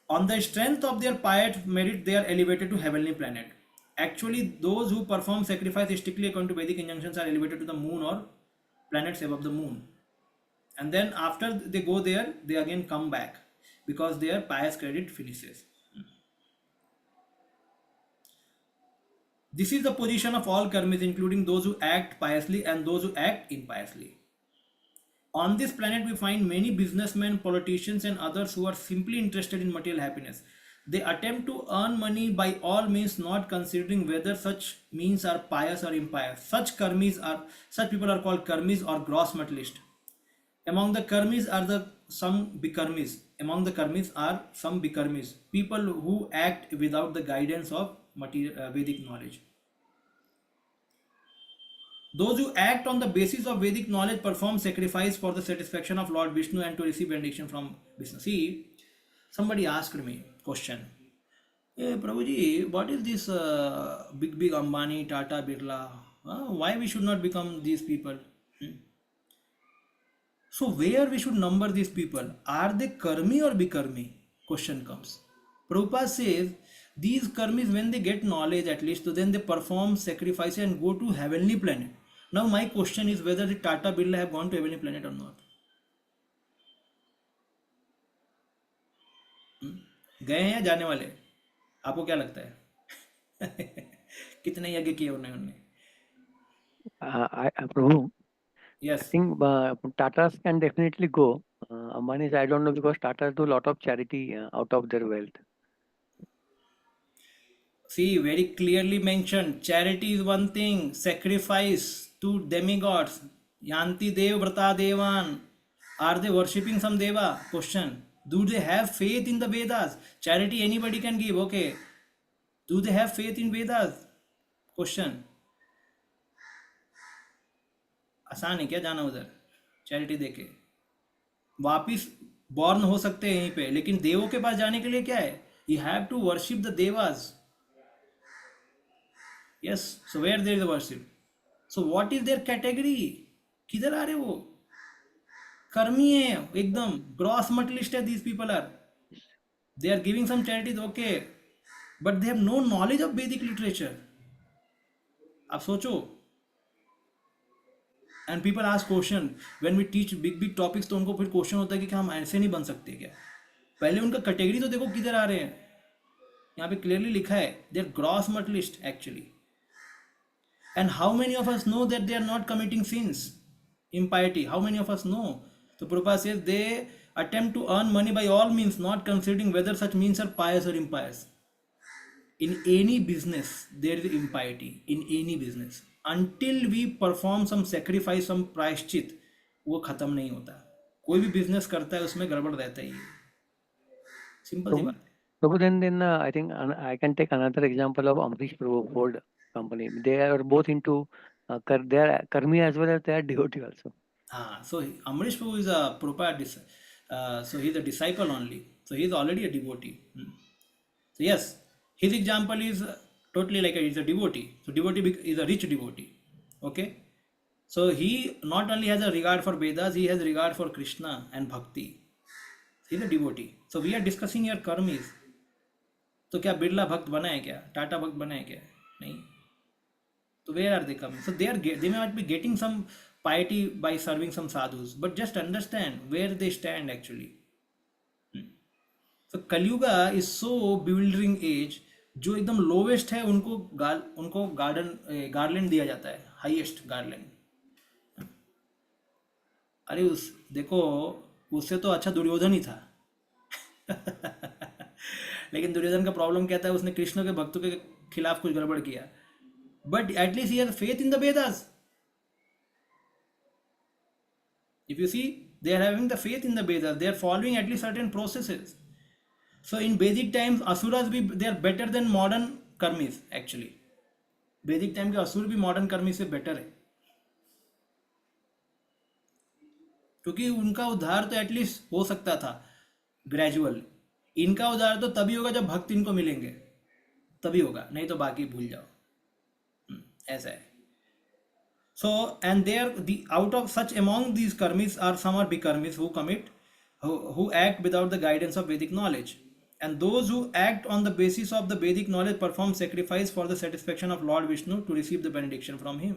on the strength of their pious merit, they are elevated to heavenly planet. Actually, those who perform sacrifice strictly according to Vedic injunctions are elevated to the moon or planets above the moon. And then after they go there, they again come back because their pious credit finishes. This is the position of all karmis, including those who act piously and those who act impiously. On this planet, we find many businessmen, politicians, and others who are simply interested in material happiness. They attempt to earn money by all means, not considering whether such means are pious or impious. Such people are called karmis or gross materialist. Among the karmis are some bikarmis. People who act without the guidance of Vedic knowledge. Those who act on the basis of Vedic knowledge perform sacrifice for the satisfaction of Lord Vishnu and to receive benediction from Vishnu. See, somebody asked me question. Hey, Prabhuji, what is this big Ambani, Tata, Birla? Why we should not become these people? So where we should number these people? Are they karmi or bikarmi? Question comes. Prabhupada says these karmis, when they get knowledge at least, so then they perform sacrifice and go to heavenly planet. Now my question is whether the Tata Birla have gone to heavenly planet or not. गए हैं या जाने वाले? आपको क्या लगता है? कितने यज्ञ किए उन्होंने? Prabhu, I Yes. think Tatas can definitely go. Ambani's, I don't know, because Tatas do a lot of charity out of their wealth. See, very clearly mentioned, charity is one thing, sacrifice to demigods. Yanti Dev Vrata Devan. Are they worshipping some Deva? Question. Do they have faith in the Vedas? Charity anybody can give, okay. Do they have faith in Vedas? Question. आसान है क्या जाना उधर charity देके? वापिस born हो सकते हैं यहीं पे, लेकिन देवों के पास जाने के लिए क्या है? You have to worship the devas. Yes, so where there is worship. So what is there category? किधर आ रहे वो? कर्मी है एकदम, ग्रॉस मटलिस्ट है. These people are, they are giving some charities, okay, but they have no knowledge of Vedic literature. आप सोचो. And people ask question when we teach big big topics, तो उनको फिर क्वेश्चन होता है कि क्या हम ऐसे नहीं बन सकते क्या? पहले उनका कैटेगरी तो देखो किधर आ रहे हैं. यहाँ पे क्लियरली लिखा है they are gross materialist actually. And how many of us know that they are not committing sins, impiety? How many of us know? So Prabhupada says they attempt to earn money by all means, not considering whether such means are pious or impious. In any business there is impiety, in any business, until we perform some sacrifice, some प्रायश्चित, वो खत्म नहीं होता. कोई भी business करता है उसमें गड़बड़ रहता ही है. सिंपल सी बात है. Prabhu, then I think I can take another example of Amrish Prabhu Ford company. They are both into they are karmi as well as they are devotee also. So Amrish Prabhu is a Prabhupada, so he is a disciple only. So he is already a devotee. So yes, his example is totally like he's a devotee. So devotee is a rich devotee. Okay. So he not only has a regard for Vedas, he has regard for Krishna and Bhakti. He is a devotee. So we are discussing here karmis. तो क्या बिरला भक्त बना है क्या? टाटा भक्त बना है क्या? नहीं. So where are they coming? So they might be getting some piety by serving some sadhus, but just understand where they stand actually. So Kalyuga is so bewildering age. जो एकदम लोवेस्ट है उनको गार्लैंड दिया जाता है, highest garland. अरे देखो, उससे तो अच्छा दुर्योधन ही था. लेकिन दुर्योधन का प्रॉब्लम क्या था? उसने कृष्ण के भक्तों के खिलाफ कुछ गड़बड़ किया. But at least he has faith in the Vedas. If you see, they are having the faith in the Vedas. They are following at least certain processes. So in Vedic times, asuras they are better than modern karmis actually. Vedic time के असुर भी modern कर्मी से better है, क्योंकि उनका उद्धार तो एटलीस्ट हो सकता था ग्रेजुअल. इनका उद्धार तो तभी होगा जब भक्त इनको मिलेंगे, तभी होगा, नहीं तो बाकी भूल जाओ. ऐसा है. So and there the out of such among these karmis are some are bikarmis who commit, who act without the guidance of Vedic knowledge, and those who act on the basis of the Vedic knowledge perform sacrifice for the satisfaction of Lord Vishnu to receive the benediction from him.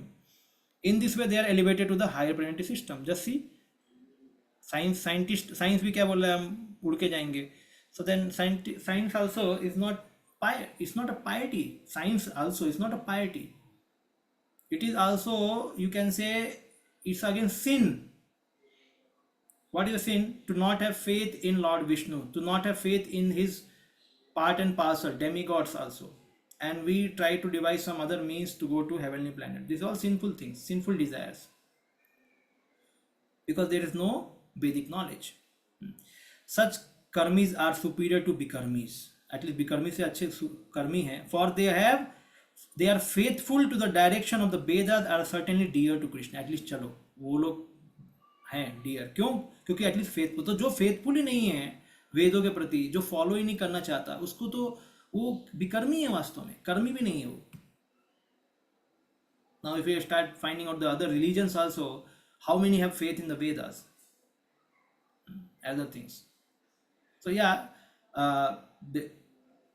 In this way they are elevated to the higher planetary system. Just see, science भी क्या बोल रहा है, हम उड़ के जाएंगे. So then science also is not it's not a piety. Science also is not a piety. It is also, you can say, it's against sin. What is a sin? To not have faith in Lord Vishnu, to not have faith in his part and parcel, demigods also. And we try to devise some other means to go to heavenly planet. These are all sinful things, sinful desires. Because there is no Vedic knowledge. Such karmis are superior to bikarmis. At least bikarmi से अच्छे कर्मी हैं. For they are faithful to the direction of the Vedas, are certainly dear to Krishna. At least चलो वो लोग हैं dear. क्यों? क्योंकि at least faithful. तो जो faithful ही नहीं है वेदों के प्रति, जो follow ही नहीं करना चाहता, उसको तो वो विकर्मी है वास्तव में, कर्मी भी नहीं है वो. Now if we start finding out the other religions also, how many have faith in the Vedas? Other things. So yeah,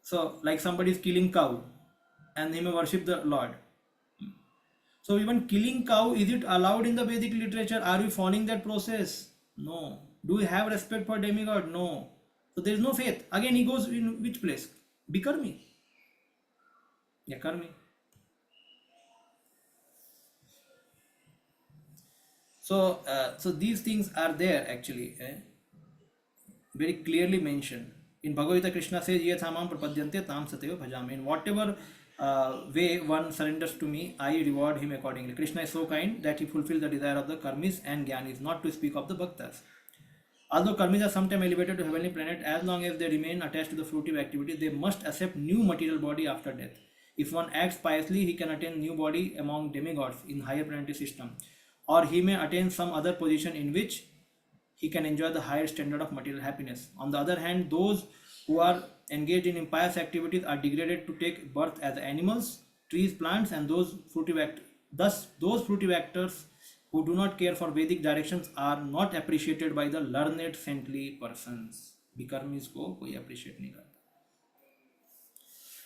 so like somebody is killing cow and they may worship the Lord. So even killing cow, is it allowed in the Vedic literature? Are we following that process? No. Do we have respect for demigod? No. So there is no faith. Again he goes in which place? Bikarmi. Yeah, karmi. So these things are there actually, very clearly mentioned. In Bhagavad Gita, Krishna says, "Ye thamam prapadyante tam sateva bhajami." In whatever way one surrenders to me, I reward him accordingly. Krishna is so kind that he fulfills the desire of the karmis and gyanis, not to speak of the bhaktas. Although karmis are sometimes elevated to heavenly planet, as long as they remain attached to the fruitive activity, they must accept new material body after death. If one acts piously, he can attain new body among demigods in higher planetary system, or he may attain some other position in which he can enjoy the higher standard of material happiness. On the other hand, those who are engaged in impious activities are degraded to take birth as animals, trees, plants, and those fruitive actors who do not care for Vedic directions are not appreciated by the learned saintly persons. विकर्मीज को कोई appreciate नहीं करता.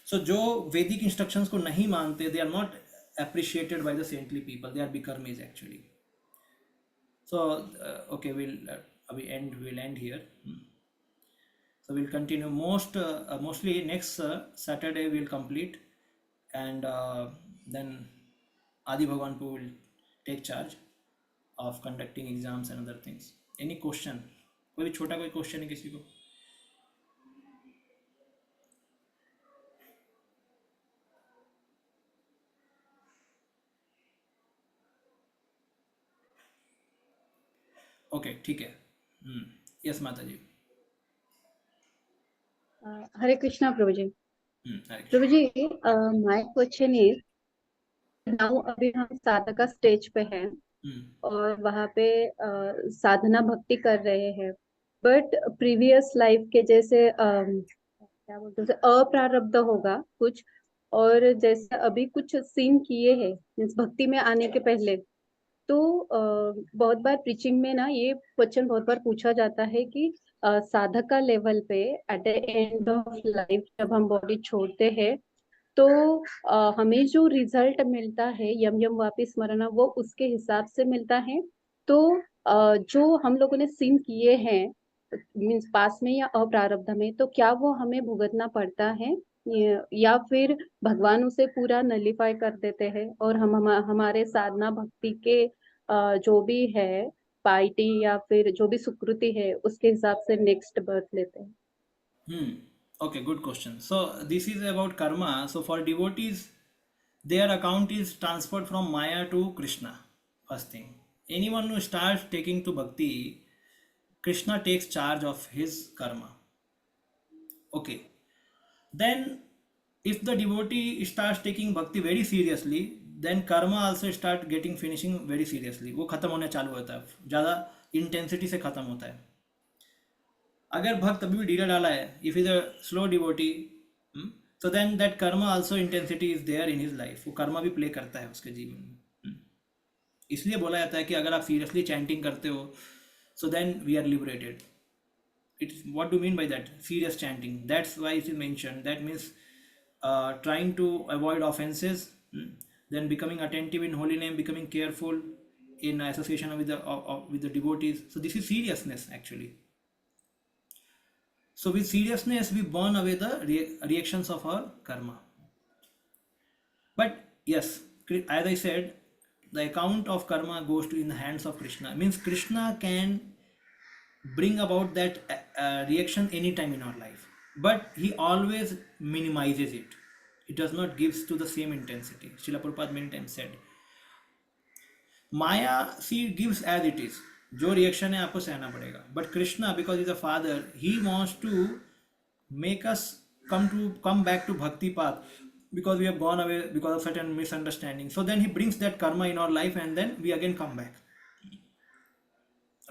So जो Vedic instructions को नहीं मानते, they are not appreciated by the saintly people. They are bikarmis actually. So okay, we'll end here. So we'll continue. Mostly next Saturday we'll complete, and then Adi Bhagwan will take charge of conducting exams and other things. Any question? कोई भी छोटा कोई question है किसी को? Okay ठीक है. Yes माता जी. Hare Krishna, Prabhuji. Hare Krishna. Prabhuji, my question is, now अभी हम साधका स्टेज पे हैं और वहाँ पे साधना भक्ति कर रहे हैं, बट प्रीवियस लाइफ के जैसे क्या बोलते हैं, अप्रारब्ध होगा कुछ, और जैसे अभी कुछ सीन किए हैं मीन्स भक्ति में आने के पहले, तो बहुत बार प्रीचिंग में ना ये क्वेश्चन बहुत बार पूछा जाता है कि साधक का लेवल पे at the end of life जब हम बॉडी छोड़ते हैं तो हमें जो रिजल्ट मिलता है यम यम वापि स्मरणा वो उसके हिसाब से मिलता है. तो जो हम लोगों ने सीन किए हैं मीन्स पास में या अप्रारब्ध में, तो क्या वो हमें भुगतना पड़ता है या फिर भगवान उसे पूरा नलिफाई कर देते हैं और हमारे साधना भक्ति के जो भी है पाइटी या फिर जो भी सुकृति है उसके हिसाब से नेक्स्ट बर्थ लेते हैं? Okay, good question. So this is about karma. So for devotees, their account is transferred from Maya to Krishna. First thing, anyone who starts taking to bhakti, Krishna takes charge of his karma. Okay. Then if the devotee starts taking bhakti very seriously, then karma also start getting finishing very seriously. वो खत्म होने चालू होता है, ज़्यादा intensity से खत्म होता है. अगर भक्त अभी भी ढीला डाला है, if is a slow devotee, so then that karma also intensity is there in his life. वो कर्मा भी प्ले करता है उसके जीवन में. इसलिए बोला जाता है कि अगर आप सीरियसली चैंटिंग करते हो, so then we are liberated. It's what do you mean by that? Serious chanting. That's why it is mentioned. That means trying to avoid offenses, then becoming attentive in holy name, becoming careful in association with the devotees. So this is seriousness actually. So with seriousness, we burn away the reactions of our karma. But yes, as I said, the account of karma goes to in the hands of Krishna. Means Krishna can bring about that reaction anytime in our life. But he always minimizes it. He does not give to the same intensity. Srila Prabhupada many times said, Maya, she gives as it is. जो reaction है आपको सहना पड़ेगा. But Krishna, because is a father, he wants to make us come back to bhakti path, because we have gone away because of certain misunderstanding. So then he brings that karma in our life and then we again come back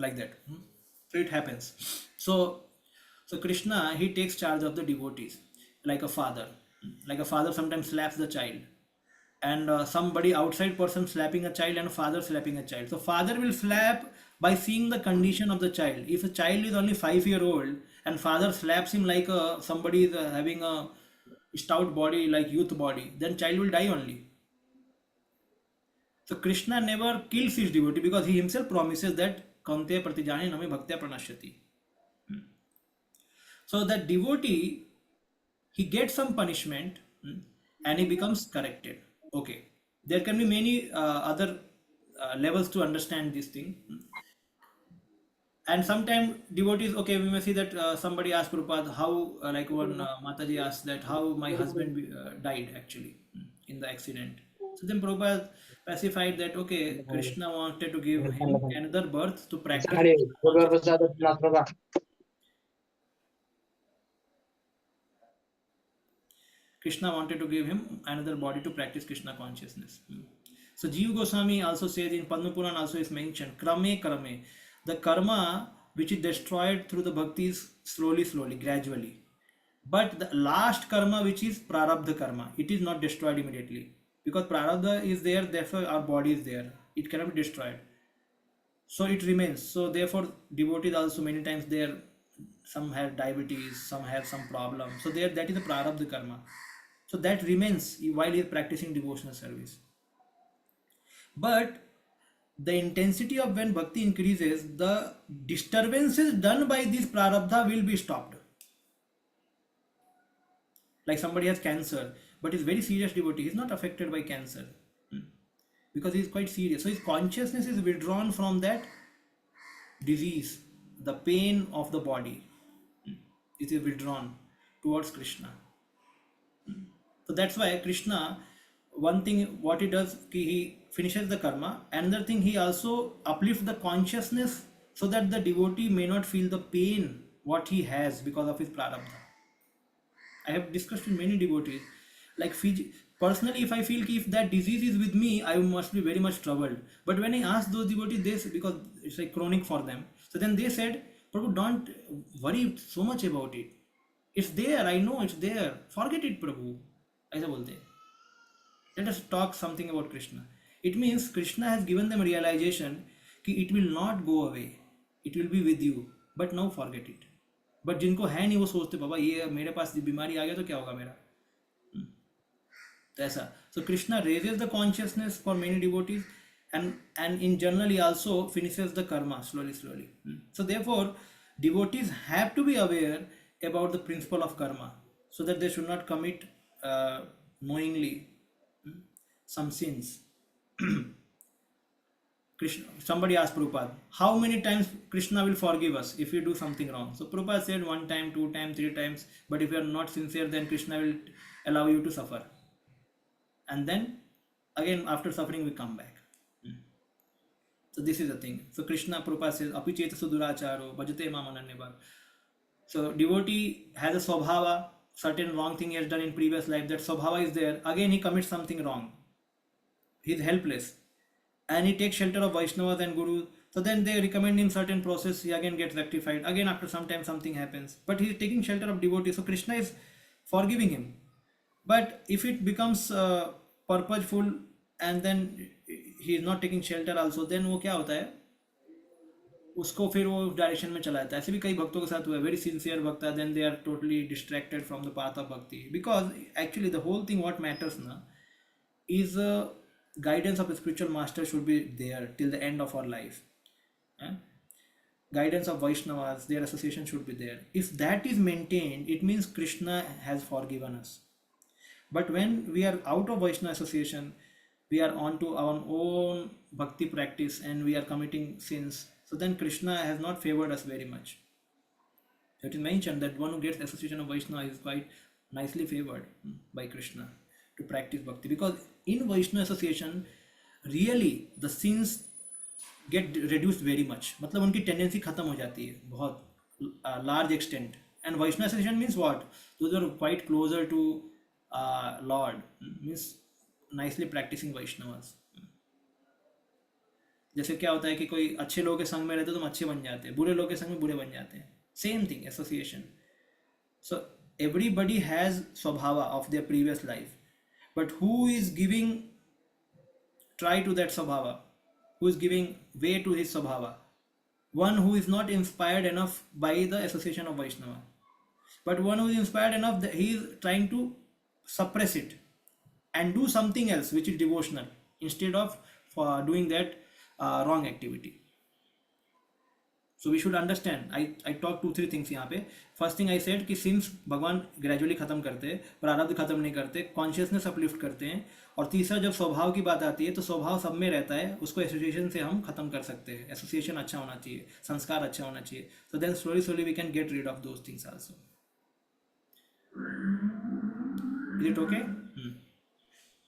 like that. So it happens. So Krishna, he takes charge of the devotees like a father. Like a father sometimes slaps the child, and somebody outside person slapping a child and father slapping a child. So father will slap by seeing the condition of the child. If a child is only 5-year-old and father slaps him like somebody is having a stout body like youth body, then child will die only. So Krishna never kills his devotee because he himself promises that Kaunteya pratijane name bhaktya pranashyati. So that devotee, he gets some punishment and he becomes corrected. Okay, there can be many other levels to understand this thing. And sometimes devotees, okay, we may see that somebody asked Prabhupada how, like one Mataji asked that how my husband died actually in the accident. So then Prabhupada specified that okay, Krishna wanted to give him another birth to practice consciousness. Krishna wanted to give him another body to practice Krishna consciousness. So Jiva Goswami also says in Padma Puran also is mentioned, Krame Krame, the karma which is destroyed through the bhakti is slowly, gradually. But the last karma which is prarabdha karma, it is not destroyed immediately. Because prarabdha is there, therefore our body is there. It cannot be destroyed. So it remains. So therefore devotees also many times there, some have diabetes, some have some problem. So there that is the prarabdha karma. So that remains while he is practicing devotional service. But the intensity of when bhakti increases, the disturbances done by this prarabdha will be stopped. Like somebody has cancer, but is very serious devotee, he is not affected by cancer because he is quite serious. So his consciousness is withdrawn from that disease, the pain of the body. It is withdrawn towards Krishna. So that's why Krishna, one thing what he does, he finishes the karma. Another thing, he also uplifts the consciousness so that the devotee may not feel the pain what he has because of his prarabdha. I have discussed with many devotees. Like personally, if I feel if that disease is with me, I must be very much troubled. But when I ask those devotees this, because it's like chronic for them, so then they said, Prabhu, don't worry so much about it. It's there, I know it's there. Forget it, Prabhu. ऐसा बोलते हैं. Let us talk something about Krishna. It means Krishna has given them realization कि it will not go away. It will be with you. But now forget it. But जिनको है नहीं वो सोचते बाबा ये मेरे पास बीमारी आ गया तो क्या होगा मेरा. ऐसा. So Krishna raises the consciousness for many devotees, and in general he also finishes the karma slowly. So therefore devotees have to be aware about the principle of karma so that they should not commit knowingly some sins. Krishna, somebody asked Prabhupada, how many times Krishna will forgive us if we do something wrong? So Prabhupada said 1 time, 2 times, 3 times, but if you are not sincere, then Krishna will allow you to suffer. And then again after suffering we come back. So this is the thing. So Krishna, Prabhupada says, Api cheta suduracharo bhajate mam ananyabhav. So devotee has a swabhava, certain wrong thing he has done in previous life, that swabhava is there. Again he commits something wrong. He is helpless. And he takes shelter of Vaishnavas and Gurus. So then they recommend him certain process, he again gets rectified. Again after some time something happens. But he is taking shelter of devotees. So Krishna is forgiving him. But if it becomes purposeful and then he is not taking shelter also, then वो क्या होता है, उसको फिर वो direction में चला जाता है. ऐसे भी कई भक्तों के साथ हुआ है. वेरी सिंसियर भक्त, then they are totally distracted from the path of bhakti. Because actually the whole thing what matters now is guidance of a spiritual master should be there till the end of our life. Guidance of Vaishnavas, their association should be there. If that is maintained, it means Krishna has forgiven us. But when we are out of Vaishnava association, we are on to our own bhakti practice and we are committing sins. So then Krishna has not favored us very much. It is mentioned that one who gets association of Vaishnava is quite nicely favored by Krishna to practice bhakti. Because in Vaishnava association, really the sins get reduced very much. मतलब उनकी tendency खत्म हो जाती है बहुत large extent. And Vaishnava association means what? Those are quite closer to Lord, means nicely practicing Vaishnavas. जैसे क्या होता है कि कोई अच्छे लोगों के संग में रहते तो तुम अच्छे बन जाते हैं, बुरे लोगों के संग में बुरे बन जाते हैं. Same thing, association. So everybody has swabhava of their previous life, but who is giving try to that swabhava, who is giving way to his swabhava? One who is not inspired enough by the association of Vaishnava, but one who is inspired enough that he is trying to suppress it and do something else which is devotional instead of doing that wrong activity. So we should understand. I talked 2-3 things यहाँ पे. First thing I said कि since भगवान gradually खत्म करते हैं, प्रारब्ध खत्म नहीं करते, कॉन्शियसनेस अपलिफ्ट करते हैं. और तीसरा जब स्वभाव की बात आती है तो स्वभाव सब में रहता है, उसको एसोसिएशन से हम खत्म कर सकते हैं. एसोसिएशन अच्छा होना चाहिए, संस्कार अच्छा होना चाहिए. So then slowly we can get rid of those things also. Is it okay?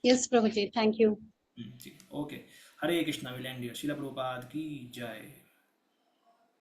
Yes, Prabhuji, thank you. ठीक है, okay. Hare Krishna, will and here. शिला प्रभुपाद की जय।